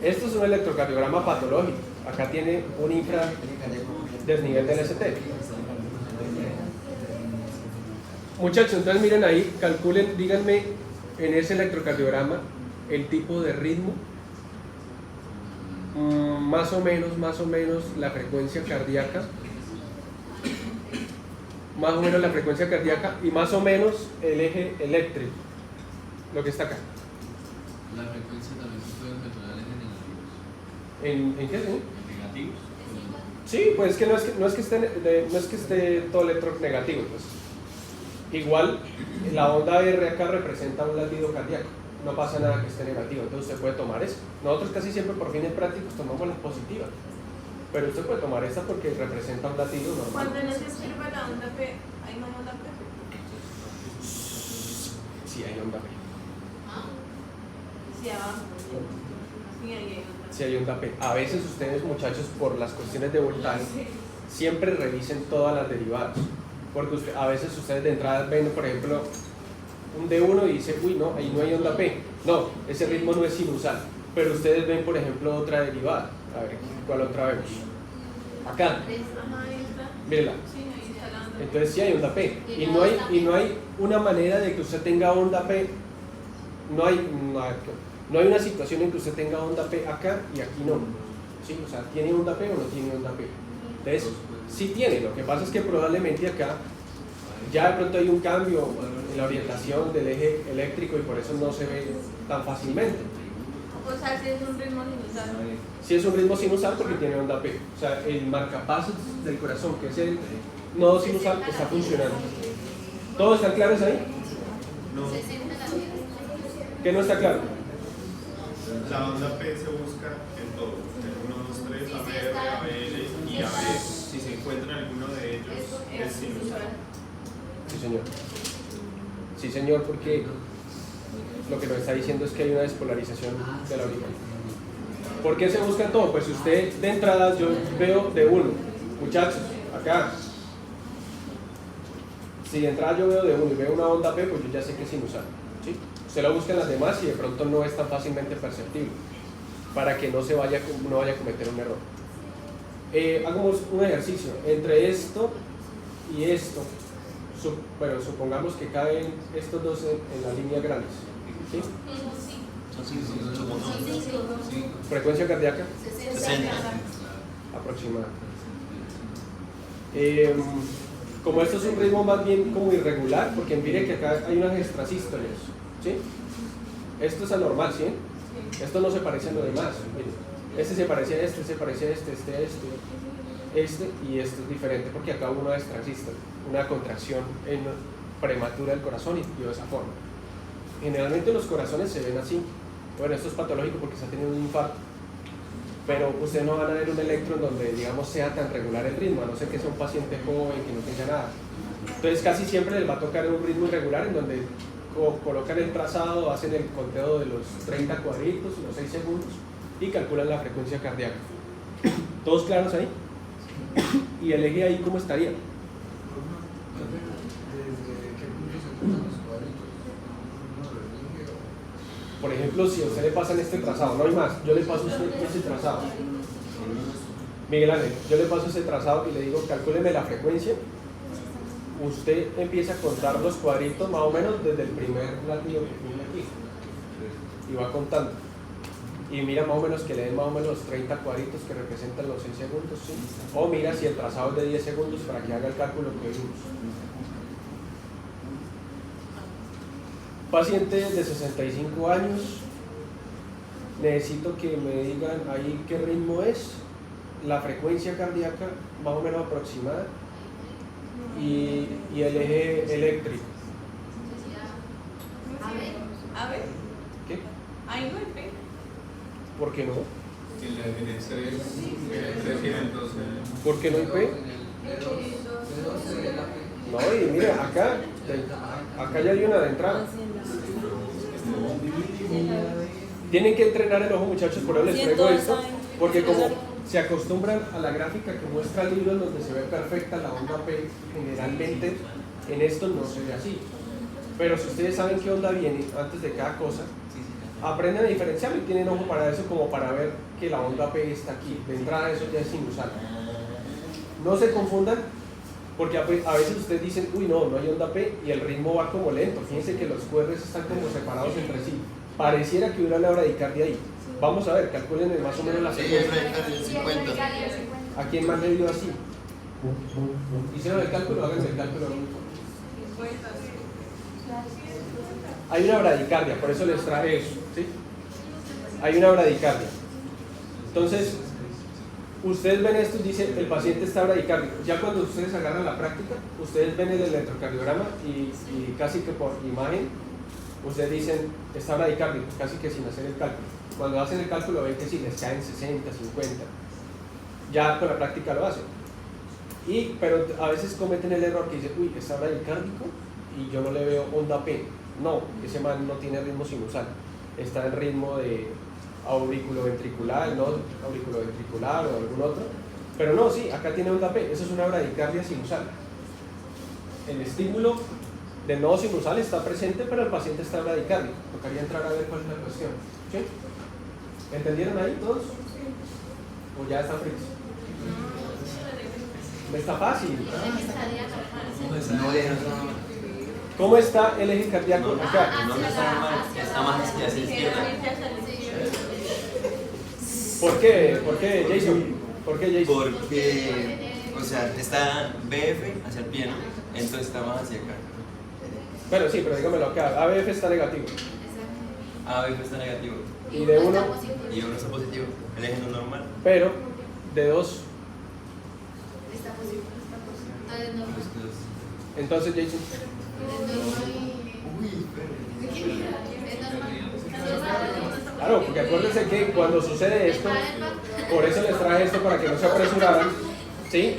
Esto es un electrocardiograma patológico. Acá tiene un infra desnivel del ST. Muchachos, entonces miren ahí, calculen, díganme en ese electrocardiograma el tipo de ritmo, más o menos la frecuencia cardíaca, más o menos la frecuencia cardíaca y más o menos el eje eléctrico, lo que está acá. La frecuencia también se puede controlar en negativos. ¿En qué? ¿Sí? ¿En negativos? Sí, pues es que no es que esté todo electronegativo, pues. Igual la onda R acá representa un latido cardíaco, no pasa nada que esté negativo, entonces usted puede tomar esa. Nosotros casi siempre por fines prácticos tomamos la positiva, pero usted puede tomar esa porque representa un latido normal. Cuando no se escribe la onda P, ¿hay no onda P? Sí, hay onda P. Sí, abajo. Sí, ahí hay onda. Sí, hay onda P. A veces ustedes, muchachos, por las cuestiones de voltaje, siempre revisen todas las derivadas, porque a veces ustedes de entrada ven, por ejemplo, un D1 y dicen, uy, no, ahí no hay onda P. No, ese ritmo no es sinusal. Pero ustedes ven, por ejemplo, otra derivada. A ver, ¿cuál otra vemos? Acá, Ajá, ahí está. mírenla. Sí, ahí está la onda. Entonces sí hay onda P. Y no hay una manera de que usted tenga onda P. No hay una situación en que usted tenga onda P acá y aquí no. ¿Sí? O sea, ¿tiene onda P o no tiene onda P? Entonces, sí tiene. Lo que pasa es que probablemente acá ya de pronto hay un cambio en la orientación del eje eléctrico y por eso no se ve tan fácilmente. O sea, si es un ritmo sinusal. Si es un ritmo sinusal porque tiene onda P. O sea, el marcapasos del corazón, que es el nodo sinusal, está funcionando. ¿Todos están claros ahí? No, ¿Qué no está claro? la onda P se busca en todo. En 1, 2, 3, ABR, ABL y AB. Si se encuentra en alguno de ellos, es sinusal. Sí, señor. Sí, señor, porque lo que nos está diciendo es que hay una despolarización de la orilla. ¿Por qué se busca todo? Pues si usted de entrada, yo veo de uno, muchachos, acá. Si de entrada yo veo de uno y veo una onda P, pues yo ya sé que es sinusal. ¿Sí? Usted lo busca en las demás y de pronto no es tan fácilmente perceptible, para que no vaya a cometer un error. Hagamos un ejercicio entre esto y esto. Pero supongamos que caen estos dos en las líneas grandes. ¿Sí? Frecuencia cardíaca 60. aproximada. Como esto es un ritmo más bien como irregular, porque mire que acá hay unas extrasístoles, ¿sí? Esto es anormal, ¿sí? Esto no se parece a lo demás. Mire, este se parece a este, este y este es diferente porque acá hubo una extrasístole, una contracción prematura del corazón y dio esa forma. Generalmente los corazones se ven así. Bueno, esto es patológico porque se ha tenido un infarto, pero ustedes no van a ver un electro en donde, digamos, sea tan regular el ritmo, a no ser que sea un paciente joven que no tenga nada. Entonces casi siempre les va a tocar un ritmo irregular en donde colocan el trazado, hacen el conteo de los 30 cuadritos, los 6 segundos y calculan la frecuencia cardíaca. ¿Todos claros ahí? ¿Y el eje ahí cómo estaría? Por ejemplo, si a usted le pasan este trazado, no hay más, yo le paso a usted ese trazado. Miguel Ángel, yo le paso ese trazado y le digo, calcúleme la frecuencia. Usted empieza a contar los cuadritos más o menos desde el primer latido que tiene aquí. Y va contando. Y mira más o menos que le den más o menos los 30 cuadritos que representan los 6 segundos. ¿Sí? O mira si el trazado es de 10 segundos para que haga el cálculo que vimos. Paciente de 65 años, necesito que me digan ahí qué ritmo es, la frecuencia cardíaca más o menos aproximada y el eje eléctrico. A ver, ¿Qué? ahí no hay P. ¿Por qué no? En el 3 y en el 12. ¿Por qué no hay P? No, y mira, acá ya hay una de entrada. Tienen que entrenar el ojo, muchachos, por eso les traigo esto, porque como se acostumbran a la gráfica que muestra el libro en donde se ve perfecta la onda P, generalmente en esto no se ve así. Pero si ustedes saben qué onda viene antes de cada cosa, aprenden a diferenciarlo y tienen ojo para eso, como para ver que la onda P está aquí. De entrada eso ya es sinusal. No se confundan, porque a veces ustedes dicen, uy no hay onda P y el ritmo va como lento. Fíjense que los QRs están como separados entre sí. Pareciera que hubiera una bradicardia ahí. Vamos a ver, calculen más o menos la secuencia. ¿A quién más le dio así? ¿Hicieron el cálculo? Háganse el cálculo. Hay una bradicardia, por eso les traje eso, ¿sí? Hay una bradicardia. Entonces, ustedes ven esto y dicen, el paciente está bradicárdico. Ya cuando ustedes agarran la práctica, ustedes ven el electrocardiograma y casi que por imagen, ustedes dicen, está bradicárdico, casi que sin hacer el cálculo. Cuando hacen el cálculo ven que si les caen 60, 50, ya con la práctica lo hacen. Pero a veces cometen el error que dicen, uy, está bradicárdico y yo no le veo onda P. No, ese man no tiene ritmo sinusal, está en ritmo de auriculoventricular, no auriculoventricular o algún otro. Pero no, sí, acá tiene onda P, eso es una bradicardia sinusal. El estímulo de nodo sinusal está presente, pero el paciente está bradicárdico. Tocaría entrar a ver cuál es la cuestión. ¿Sí? ¿Entendieron ahí todos? ¿O ya están fritos? Está fácil. ¿Cómo está el eje cardíaco acá? Está más hacia la izquierda. ¿Por qué, Jason? ¿Por qué, Jason? Porque, o sea, está BF hacia el pie, ¿no? Entonces está más hacia acá. Bueno, sí, pero dígamelo acá. ABF está negativo. ABF está negativo. Y de 1. Y 1 está positivo. El eje no es normal. Pero de 2. Está positivo. Entonces, Jason. Claro, porque acuérdense que cuando sucede esto, por eso les traje esto para que no se apresuraran, ¿sí?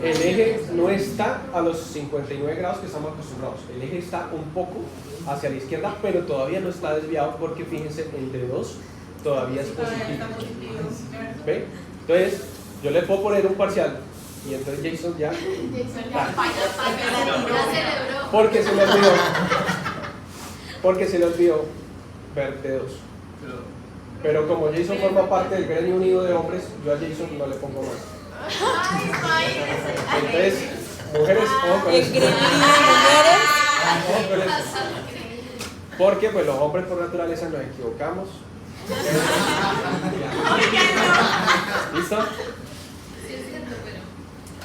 El eje no está a los 59 grados que estamos acostumbrados, el eje está un poco hacia la izquierda, pero todavía no está desviado porque fíjense, el de 2 todavía es positivo. ¿Ve? Entonces, yo le puedo poner un parcial y entonces Jason ya... Porque se le olvidó. Porque se le olvidó ver dedos. Pero como Jason forma parte del gremio unido de hombres, yo a Jason no le pongo más. Entonces, mujeres, ojo con eso. Ojo con eso. Porque pues los hombres por naturaleza nos equivocamos. ¿Listo?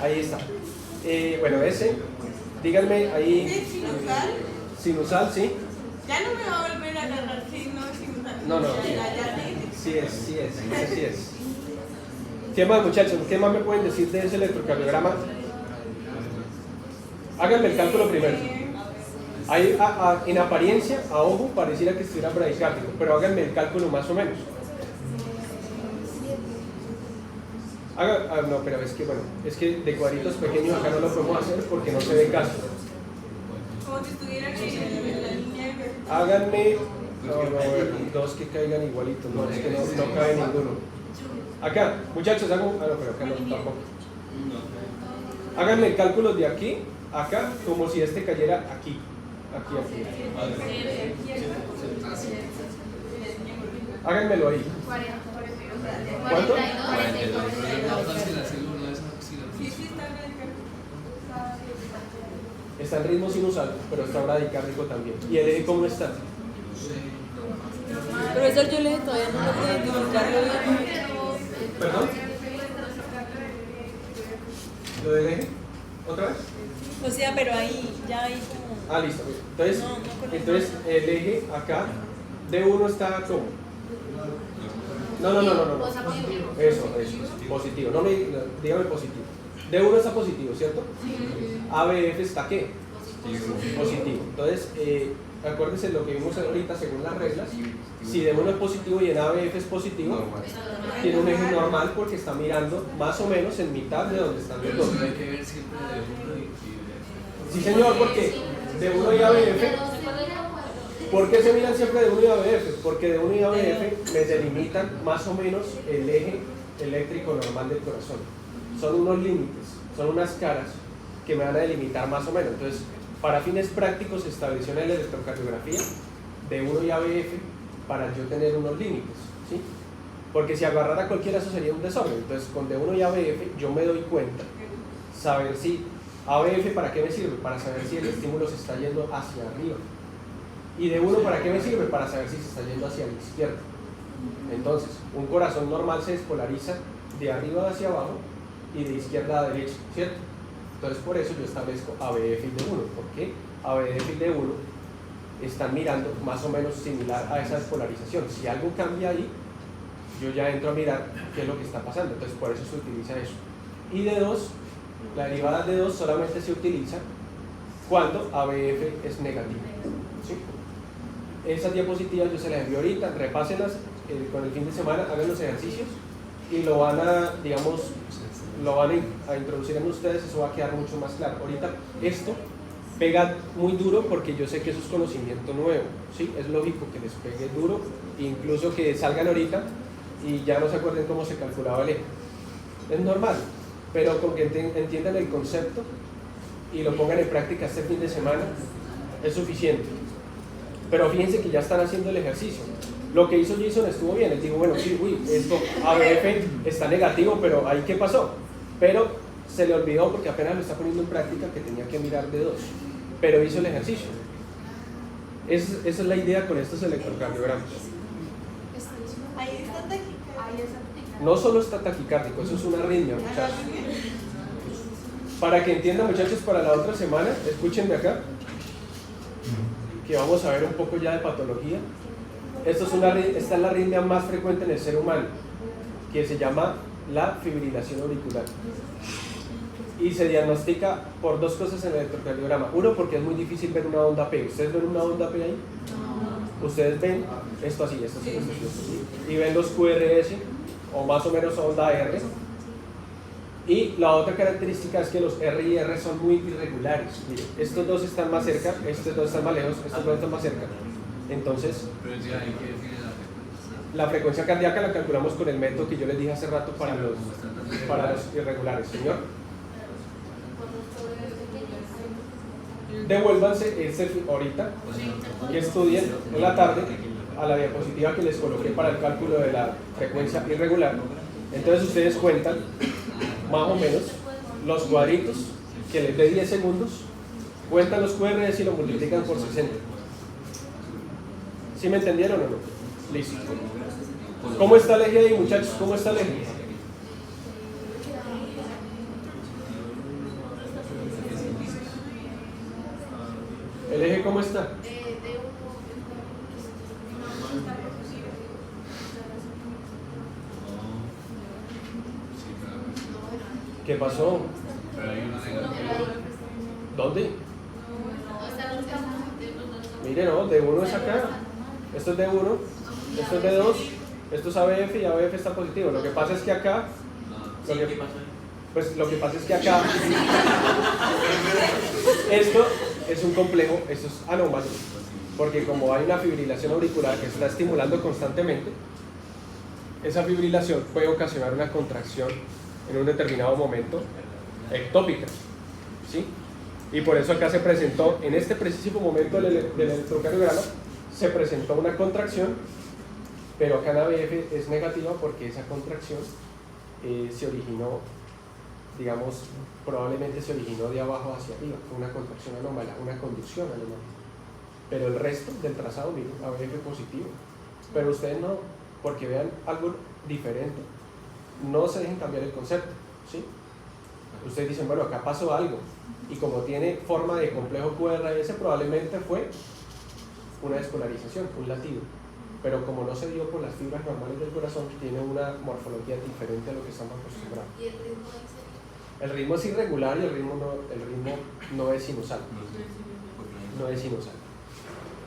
Ahí está. Bueno, ese, díganme ahí. Sinusal, sí. Ya no me va a volver a agarrar sinusal. No. Sí es. ¿Qué más, muchachos? ¿Qué más me pueden decir de ese electrocardiograma? Háganme el cálculo primero. Ahí, en apariencia, a ojo, pareciera que estuviera bradicárdico, pero háganme el cálculo más o menos. No, pero es que de cuadritos pequeños acá no lo podemos hacer porque no se ve caso. Como si estuvieran en la línea de... Háganme dos que caigan igualitos, no, es que no cabe ninguno. Acá, muchachos, pero acá no, tampoco. Háganme el cálculo de aquí, acá, como si este cayera aquí. Háganmelo ahí. ¿Cuánto? Está en ritmo sinusal, pero está bradicárdico también. ¿Y el eje cómo está? Profesor, yo le todavía no lo puedo identificarlo bien. ¿Perdón? ¿Lo del eje? ¿Otra vez? O sea, pero ahí, ya hay como... Listo. Entonces el eje acá, D1 está como... No. Eso, positivo. Dígame positivo. D1 está positivo, ¿cierto? ABF está ¿qué? Positivo. Entonces, acuérdense lo que vimos ahorita según las reglas. Si D1 es positivo y en ABF es positivo, tiene un eje normal porque está mirando más o menos en mitad de donde están los dos. Hay que ver siempre de 1 y... Sí, señor, porque D1 y ABF. ¿Por qué se miran siempre de 1 y ABF? Porque de 1 y ABF me delimitan más o menos el eje eléctrico normal del corazón. Son unos límites, son unas caras que me van a delimitar más o menos. Entonces, para fines prácticos se estableció en la electrocardiografía de 1 y ABF para yo tener unos límites, ¿sí? Porque si agarrara cualquiera eso sería un desorden. Entonces, con D1 y ABF yo me doy cuenta, saber si ABF para qué me sirve, para saber si el estímulo se está yendo hacia arriba. Y D1 para qué me sirve, para saber si se está yendo hacia la izquierda. Entonces, un corazón normal se despolariza de arriba hacia abajo y de izquierda a derecha, ¿cierto? Entonces por eso yo establezco ABF y D1, porque ABF y D1 están mirando más o menos similar a esa despolarización. Si algo cambia ahí, yo ya entro a mirar qué es lo que está pasando, entonces por eso se utiliza eso. Y D2, la derivada de D2 solamente se utiliza cuando ABF es negativo. ¿Sí? Esas diapositivas yo se las envío ahorita, repásenlas con el fin de semana, hagan los ejercicios y lo van a, digamos, lo van a introducir en ustedes, eso va a quedar mucho más claro. Ahorita esto pega muy duro porque yo sé que eso es conocimiento nuevo, ¿sí? Es lógico que les pegue duro, incluso que salgan ahorita y ya no se acuerden cómo se calculaba el eje. Es normal, pero con que entiendan el concepto y lo pongan en práctica este fin de semana es suficiente. Pero fíjense que ya están haciendo el ejercicio. Lo que hizo Jason estuvo bien, él dijo, bueno, sí, esto ABF está negativo, pero ahí ¿qué pasó? Pero se le olvidó porque apenas lo está poniendo en práctica que tenía que mirar de 2, pero hizo el ejercicio. Esa es la idea con estos electrocardiogramas. Ahí está taquicárdico. No solo está taquicárdico, eso es una arritmia, muchachos. Para que entiendan, muchachos, para la otra semana, escúchenme acá, que vamos a ver un poco ya de patología. Esta es la arritmia más frecuente en el ser humano, que se llama la fibrilación auricular. Y se diagnostica por 2 cosas en el electrocardiograma. Uno, porque es muy difícil ver una onda P. ¿Ustedes ven una onda P ahí? No. Ustedes ven esto así, esto así. Y ven los QRS, o más o menos onda R. Y la otra característica es que los R y R son muy irregulares. Miren, estos 2 están más cerca, estos 2 están más lejos, estos 2 están más cerca. Entonces, la frecuencia cardíaca la calculamos con el método que yo les dije hace rato para los irregulares. Señor, devuélvanse ahorita y estudien en la tarde a la diapositiva que les coloqué para el cálculo de la frecuencia irregular. Entonces ustedes cuentan más o menos los cuadritos que les dé 10 segundos, cuentan los QRS y lo multiplican por 60. ¿Sí me entendieron o no? Listo. ¿Cómo está el eje ahí, muchachos? ¿Cómo está el eje? ¿El eje cómo está? ¿Qué pasó? ¿Dónde? Miren, no, D1 es acá. Esto es D1, esto es D2, esto es ABF y ABF está positivo. Lo que pasa es que acá... Lo que pasa es que acá... Esto es un complejo, esto es anómalo. Porque como hay una fibrilación auricular que se está estimulando constantemente, esa fibrilación puede ocasionar una contracción en un determinado momento ectópica, ¿sí? Y por eso acá se presentó, en este preciso momento del electrocardiograma, se presentó una contracción, pero acá en ABF es negativa porque esa contracción se originó, digamos, probablemente se originó de abajo hacia arriba, fue una contracción anómala, una conducción anómala. Pero el resto del trazado, miren, ABF positivo. Pero ustedes no, porque vean algo diferente, no se dejen cambiar el concepto, ¿sí? Ustedes dicen, bueno, acá pasó algo, y como tiene forma de complejo QRS, probablemente fue una despolarización, un latido, pero como no se dio por las fibras normales del corazón, tiene una morfología diferente a lo que estamos acostumbrados. ¿Y el ritmo El ritmo es irregular y el ritmo no es sinusal. No es sinusal.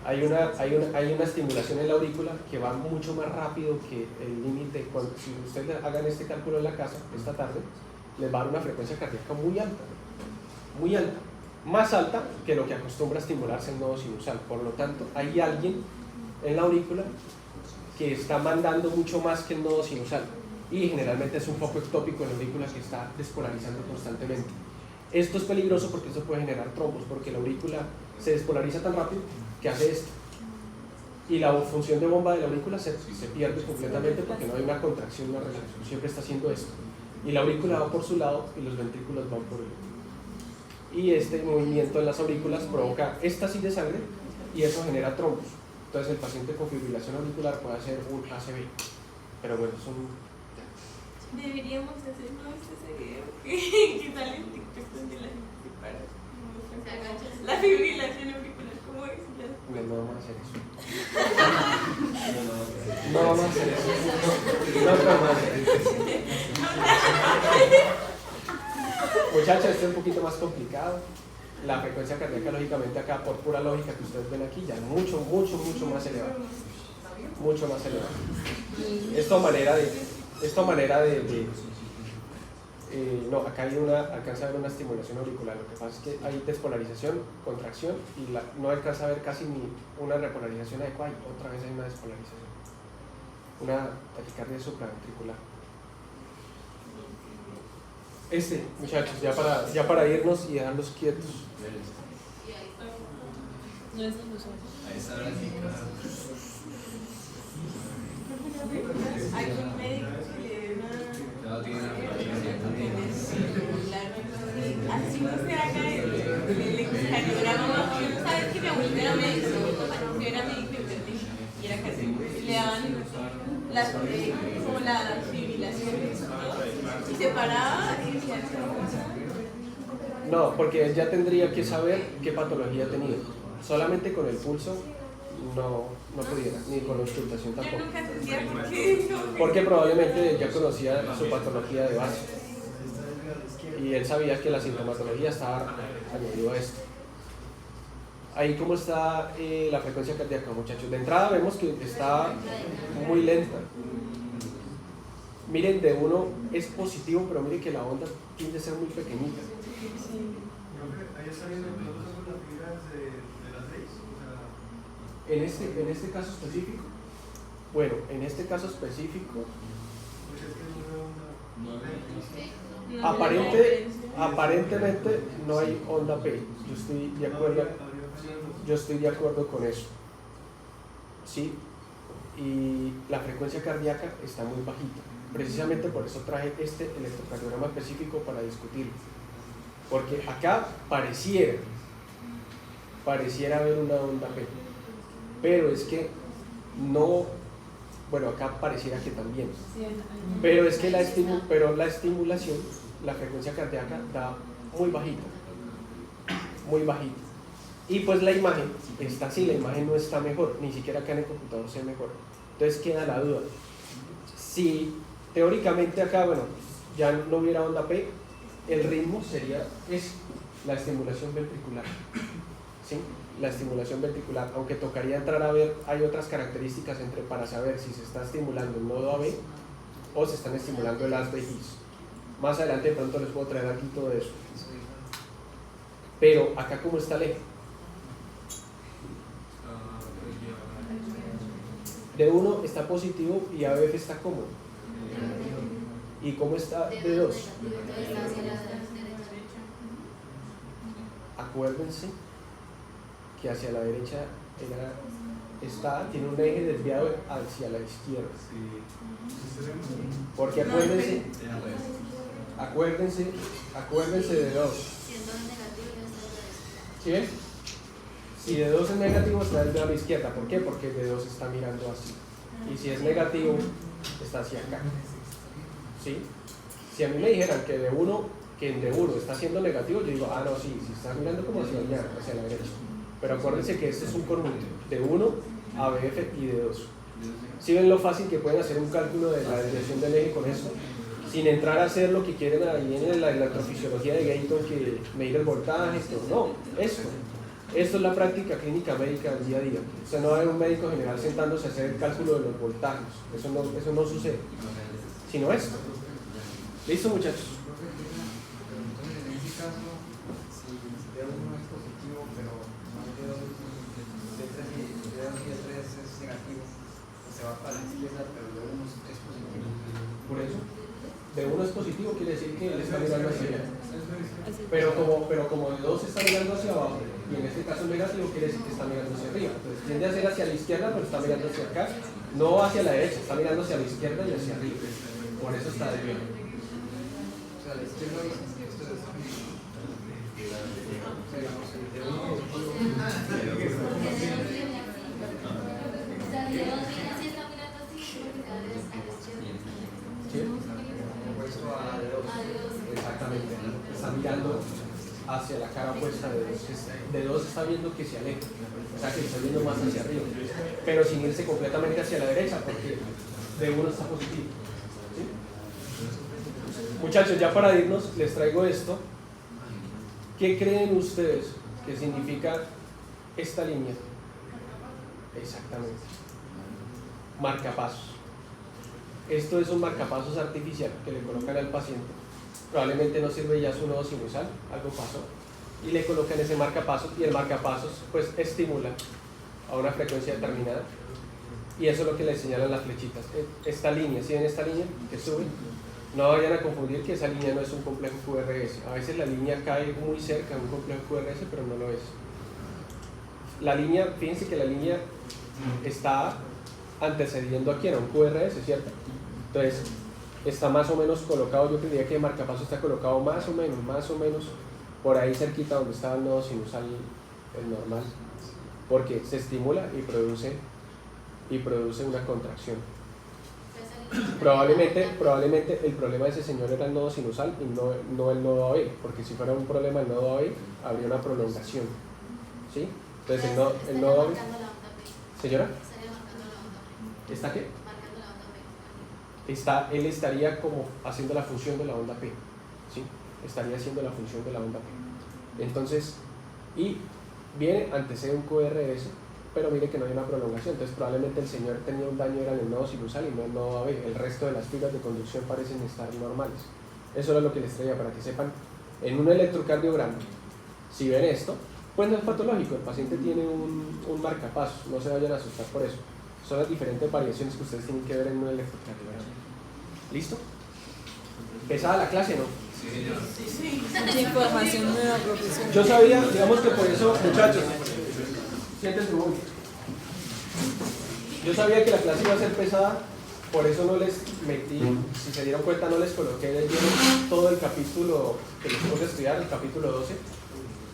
Hay una estimulación en la aurícula que va mucho más rápido que el límite. Si ustedes hagan este cálculo en la casa esta tarde, les va a dar una frecuencia cardíaca muy alta, más alta que lo que acostumbra a estimularse el nodo sinusal. Por lo tanto, hay alguien en la aurícula que está mandando mucho más que el nodo sinusal, y generalmente es un foco ectópico en la aurícula que está despolarizando constantemente. Esto es peligroso porque eso puede generar trombos, porque la aurícula se despolariza tan rápido que hace esto, y la función de bomba de la aurícula se pierde completamente porque no hay una contracción, una relajación, siempre está haciendo esto, y la aurícula va por su lado y los ventrículos van por el otro, y este movimiento en las aurículas provoca éstasis de sangre y eso genera trombos. Entonces el paciente con fibrilación auricular puede hacer un ACV, pero bueno, es un... Deberíamos hacer ese video que sale en TikTok donde la gente se para. La fibrilación auricular, ¿cómo es? No vamos a hacer eso. No vamos a hacer eso. No vamos a hacer eso. Muchachos, esto es un poquito más complicado. la frecuencia cardíaca lógicamente acá, por pura lógica que ustedes ven aquí, ya mucho más elevada. Mucho más elevada. Esto a manera de no, acá hay alcanza a ver una estimulación auricular. Lo que pasa es que hay despolarización, contracción y no alcanza a ver casi ni una repolarización adecuada y otra vez hay una despolarización. Una taquicardia supraventricular. Muchachos, ya para irnos y dejarlos quietos. No es ilusión. Ahí está la Hay un médico que le da así no se haga el electrocardiograma más o menos. Sabes que mi abuelita era médico, yo era médico y era cardiólogo. Le daban como la fibrilación y se paraba y decía no, porque él ya tendría que saber qué patología tenía. Solamente con el pulso no pudiera, ni con la auscultación tampoco. Yo nunca entendía porque probablemente ya conocía su patología de base. Y él sabía que la sintomatología estaba añadida a esto. Ahí cómo está la frecuencia cardíaca, muchachos. De entrada vemos que está muy lenta. Miren, de 1 es positivo, pero miren que la onda tiende a ser muy pequeñita. Ahí está viendo todas las fibras de las 6. En este caso específico, bueno, en este caso específico, aparentemente no hay onda P. Yo estoy de acuerdo con eso. Sí, y la frecuencia cardíaca está muy bajita. Precisamente por eso traje este electrocardiograma específico para discutirlo. Porque acá pareciera haber una onda P. Pero es que no, bueno, acá pareciera que también. Pero es que la estimulación, la frecuencia cardíaca da muy bajita. Muy bajita. Y pues la imagen está así, la imagen no está mejor, ni siquiera acá en el computador se mejora. Entonces queda la duda. Si teóricamente acá, bueno, ya no hubiera onda P, el ritmo sería la estimulación ventricular. ¿Sí? La estimulación ventricular, aunque tocaría entrar a ver, hay otras características para saber si se está estimulando el nodo AB o se están estimulando el as de His. Más adelante de pronto les puedo traer aquí todo eso. Pero acá ¿cómo está el eje? D1 está positivo y ABF está cómodo. ¿Y cómo está D2? Acuérdense que hacia la derecha tiene un eje desviado hacia la izquierda. Porque acuérdense de D2. ¿Sí ven? Si D2 es negativo está desviado a la izquierda. ¿Por qué? Porque D2 está mirando así. Y si es negativo, está hacia acá. ¿Sí? Si a mí me dijeran que en D1 está siendo negativo, yo digo, no, sí, está mirando como hacia la derecha. Pero acuérdense que este es un conjunto de 1, ABF y D2. ¿Sí ven lo fácil que pueden hacer un cálculo de la desviación del eje con eso? Sin entrar a hacer lo que quieren ahí en la electrofisiología de Gayton, que medir el voltaje, no, esto es la práctica clínica médica del día a día. O sea, no va a haber un médico general sentándose a hacer el cálculo de los voltajes, eso no sucede, sino esto. ¿Listo, muchachos? Entonces, en ese caso, si D1 es positivo, pero no D3 es negativo, pues se va para la izquierda, pero D1 es positivo. Por eso, D1 es positivo, quiere decir que él está mirando hacia allá. Pero como D2 está mirando hacia abajo, y en este caso es negativo, quiere decir que está mirando hacia arriba. Entonces tiende a ser hacia la izquierda, pero está mirando hacia acá, no hacia la derecha, está mirando hacia la izquierda y hacia arriba. Por eso está desviado. O sea, la izquierda esto es ¿Sí? opuesto a D2. Exactamente, está mirando hacia la cara opuesta de D2 está viendo que se aleja, o sea que está viendo más hacia arriba, pero sin irse completamente hacia la derecha porque D1 está positivo. ¿Sí? Muchachos, ya para irnos les traigo esto. ¿Qué creen ustedes que significa esta línea? Exactamente. Marcapasos. Esto es un marcapasos artificial que le colocan al paciente. Probablemente no sirve ya su nodo sinusal, algo pasó. Y le colocan ese marcapasos y el marcapasos pues estimula a una frecuencia determinada. Y eso es lo que le señalan las flechitas. Esta línea, ¿sí ven esta línea que sube? No vayan a confundir que esa línea no es un complejo QRS. A veces la línea cae muy cerca de un complejo QRS, pero no lo es. La línea, fíjense que la línea está antecediendo aquí a un QRS, ¿cierto? Entonces, está más o menos colocado, yo creería que el marcapaso está colocado más o menos por ahí cerquita donde está el nodo sinusal, el normal, porque se estimula y produce una contracción. Probablemente el problema de ese señor era el nodo sinusal y no el nodo AB, porque si fuera un problema del nodo AB, habría una prolongación, ¿sí? Entonces el nodo AB... ¿Señora? ¿Está qué? Él estaría como haciendo la función de la onda P, ¿sí? Estaría haciendo la función de la onda P. Entonces, y viene, antecede un QRS, pero mire que no hay una prolongación, entonces probablemente el señor tenía un daño era en el nodo sinusal y no en el nodo AB. El resto de las filas de conducción parecen estar normales. Eso era lo que les traía para que sepan. En un electrocardiograma, si ven esto, pues no es patológico, el paciente tiene un marcapasos, no se vayan a asustar por eso. Son las diferentes variaciones que ustedes tienen que ver en un electrocardiograma. ¿Listo? ¿Pesada la clase, no? Sí. Mucha información nueva, profesor. Yo sabía, digamos que por eso, muchachos, siéntense muy. Yo sabía que la clase iba a ser pesada, por eso no les metí, si se dieron cuenta, no les coloqué de lleno todo el capítulo que les tengo que estudiar, el capítulo 12,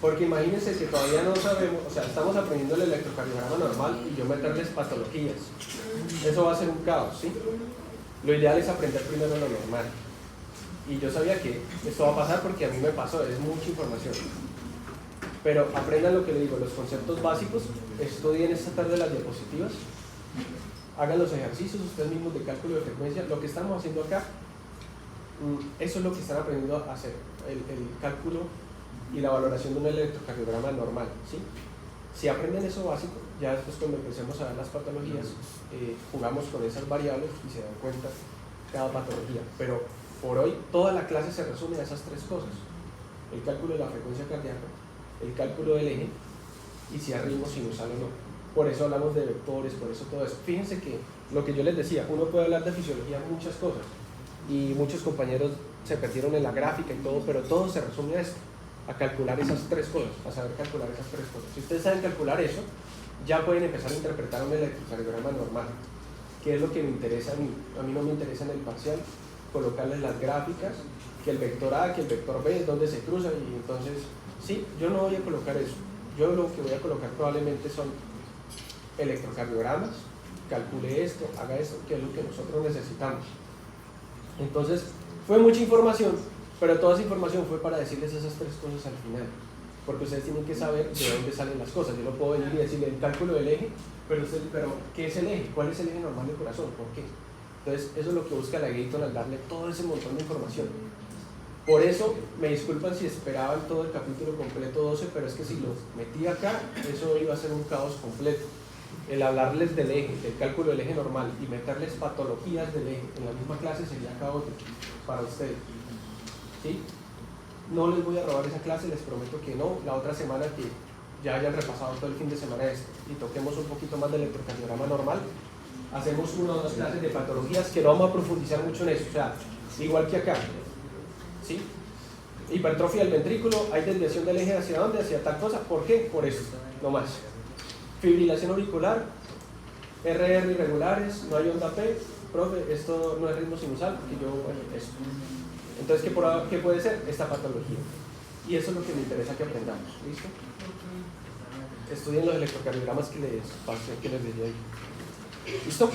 porque imagínense que todavía no sabemos, o sea, estamos aprendiendo el electrocardiograma normal y yo meterles patologías. Eso va a ser un caos, ¿sí? Lo ideal es aprender primero lo normal. Y yo sabía que esto va a pasar porque a mí me pasó, es mucha información. Pero aprendan lo que le digo, los conceptos básicos, estudien esta tarde las diapositivas, hagan los ejercicios ustedes mismos de cálculo de frecuencia. Lo que estamos haciendo acá, eso es lo que están aprendiendo a hacer, el cálculo y la valoración de un electrocardiograma normal, ¿sí? Si aprenden eso básico, ya después cuando empecemos a ver las patologías, jugamos con esas variables y se dan cuenta cada patología. Pero por hoy toda la clase se resume a esas tres cosas: el cálculo de la frecuencia cardíaca, el cálculo del eje y si hay ritmo sinusal o no. Por eso hablamos de vectores, por eso todo eso. Fíjense que lo que yo les decía, uno puede hablar de fisiología muchas cosas y muchos compañeros se perdieron en la gráfica y todo, pero todo se resume a esto, a calcular esas tres cosas, a saber calcular esas tres cosas. Si ustedes saben calcular eso, ya pueden empezar a interpretar un electrocardiograma normal, que es lo que me interesa a mí. A mí no me interesa en el parcial colocarles las gráficas, que el vector A, que el vector B, dónde se cruzan, y entonces, sí, yo no voy a colocar eso. Yo lo que voy a colocar probablemente son electrocardiogramas, calcule esto, haga esto, que es lo que nosotros necesitamos. Entonces, fue mucha información, pero toda esa información fue para decirles esas tres cosas al final, porque ustedes tienen que saber de dónde salen las cosas. Yo no puedo venir y decirle el cálculo del eje, pero ¿qué es el eje? ¿Cuál es el eje normal del corazón? ¿Por qué? Entonces, eso es lo que busca la Gator al darle todo ese montón de información. Por eso, me disculpan si esperaban todo el capítulo completo 12, pero es que si los metí acá, eso iba a ser un caos completo. El hablarles del eje, del cálculo del eje normal y meterles patologías del eje en la misma clase sería caótico para ustedes, ¿sí? No les voy a robar esa clase, les prometo que no. La otra semana que ya hayan repasado todo el fin de semana esto y toquemos un poquito más del electrocardiograma normal, hacemos una o dos clases de patologías que no vamos a profundizar mucho en eso, o sea, igual que acá, ¿sí? Hipertrofia del ventrículo, hay desviación del eje hacia dónde, hacia tal cosa. ¿Por qué? Por eso, no más. Fibrilación auricular, RR irregulares, no hay onda P, profe, esto no es ritmo sinusal, porque eso. Entonces, ¿qué puede ser? Esta patología. Y eso es lo que me interesa que aprendamos, ¿listo? Estudien los electrocardiogramas que les pasé, que les dejé ahí. ¿Listo?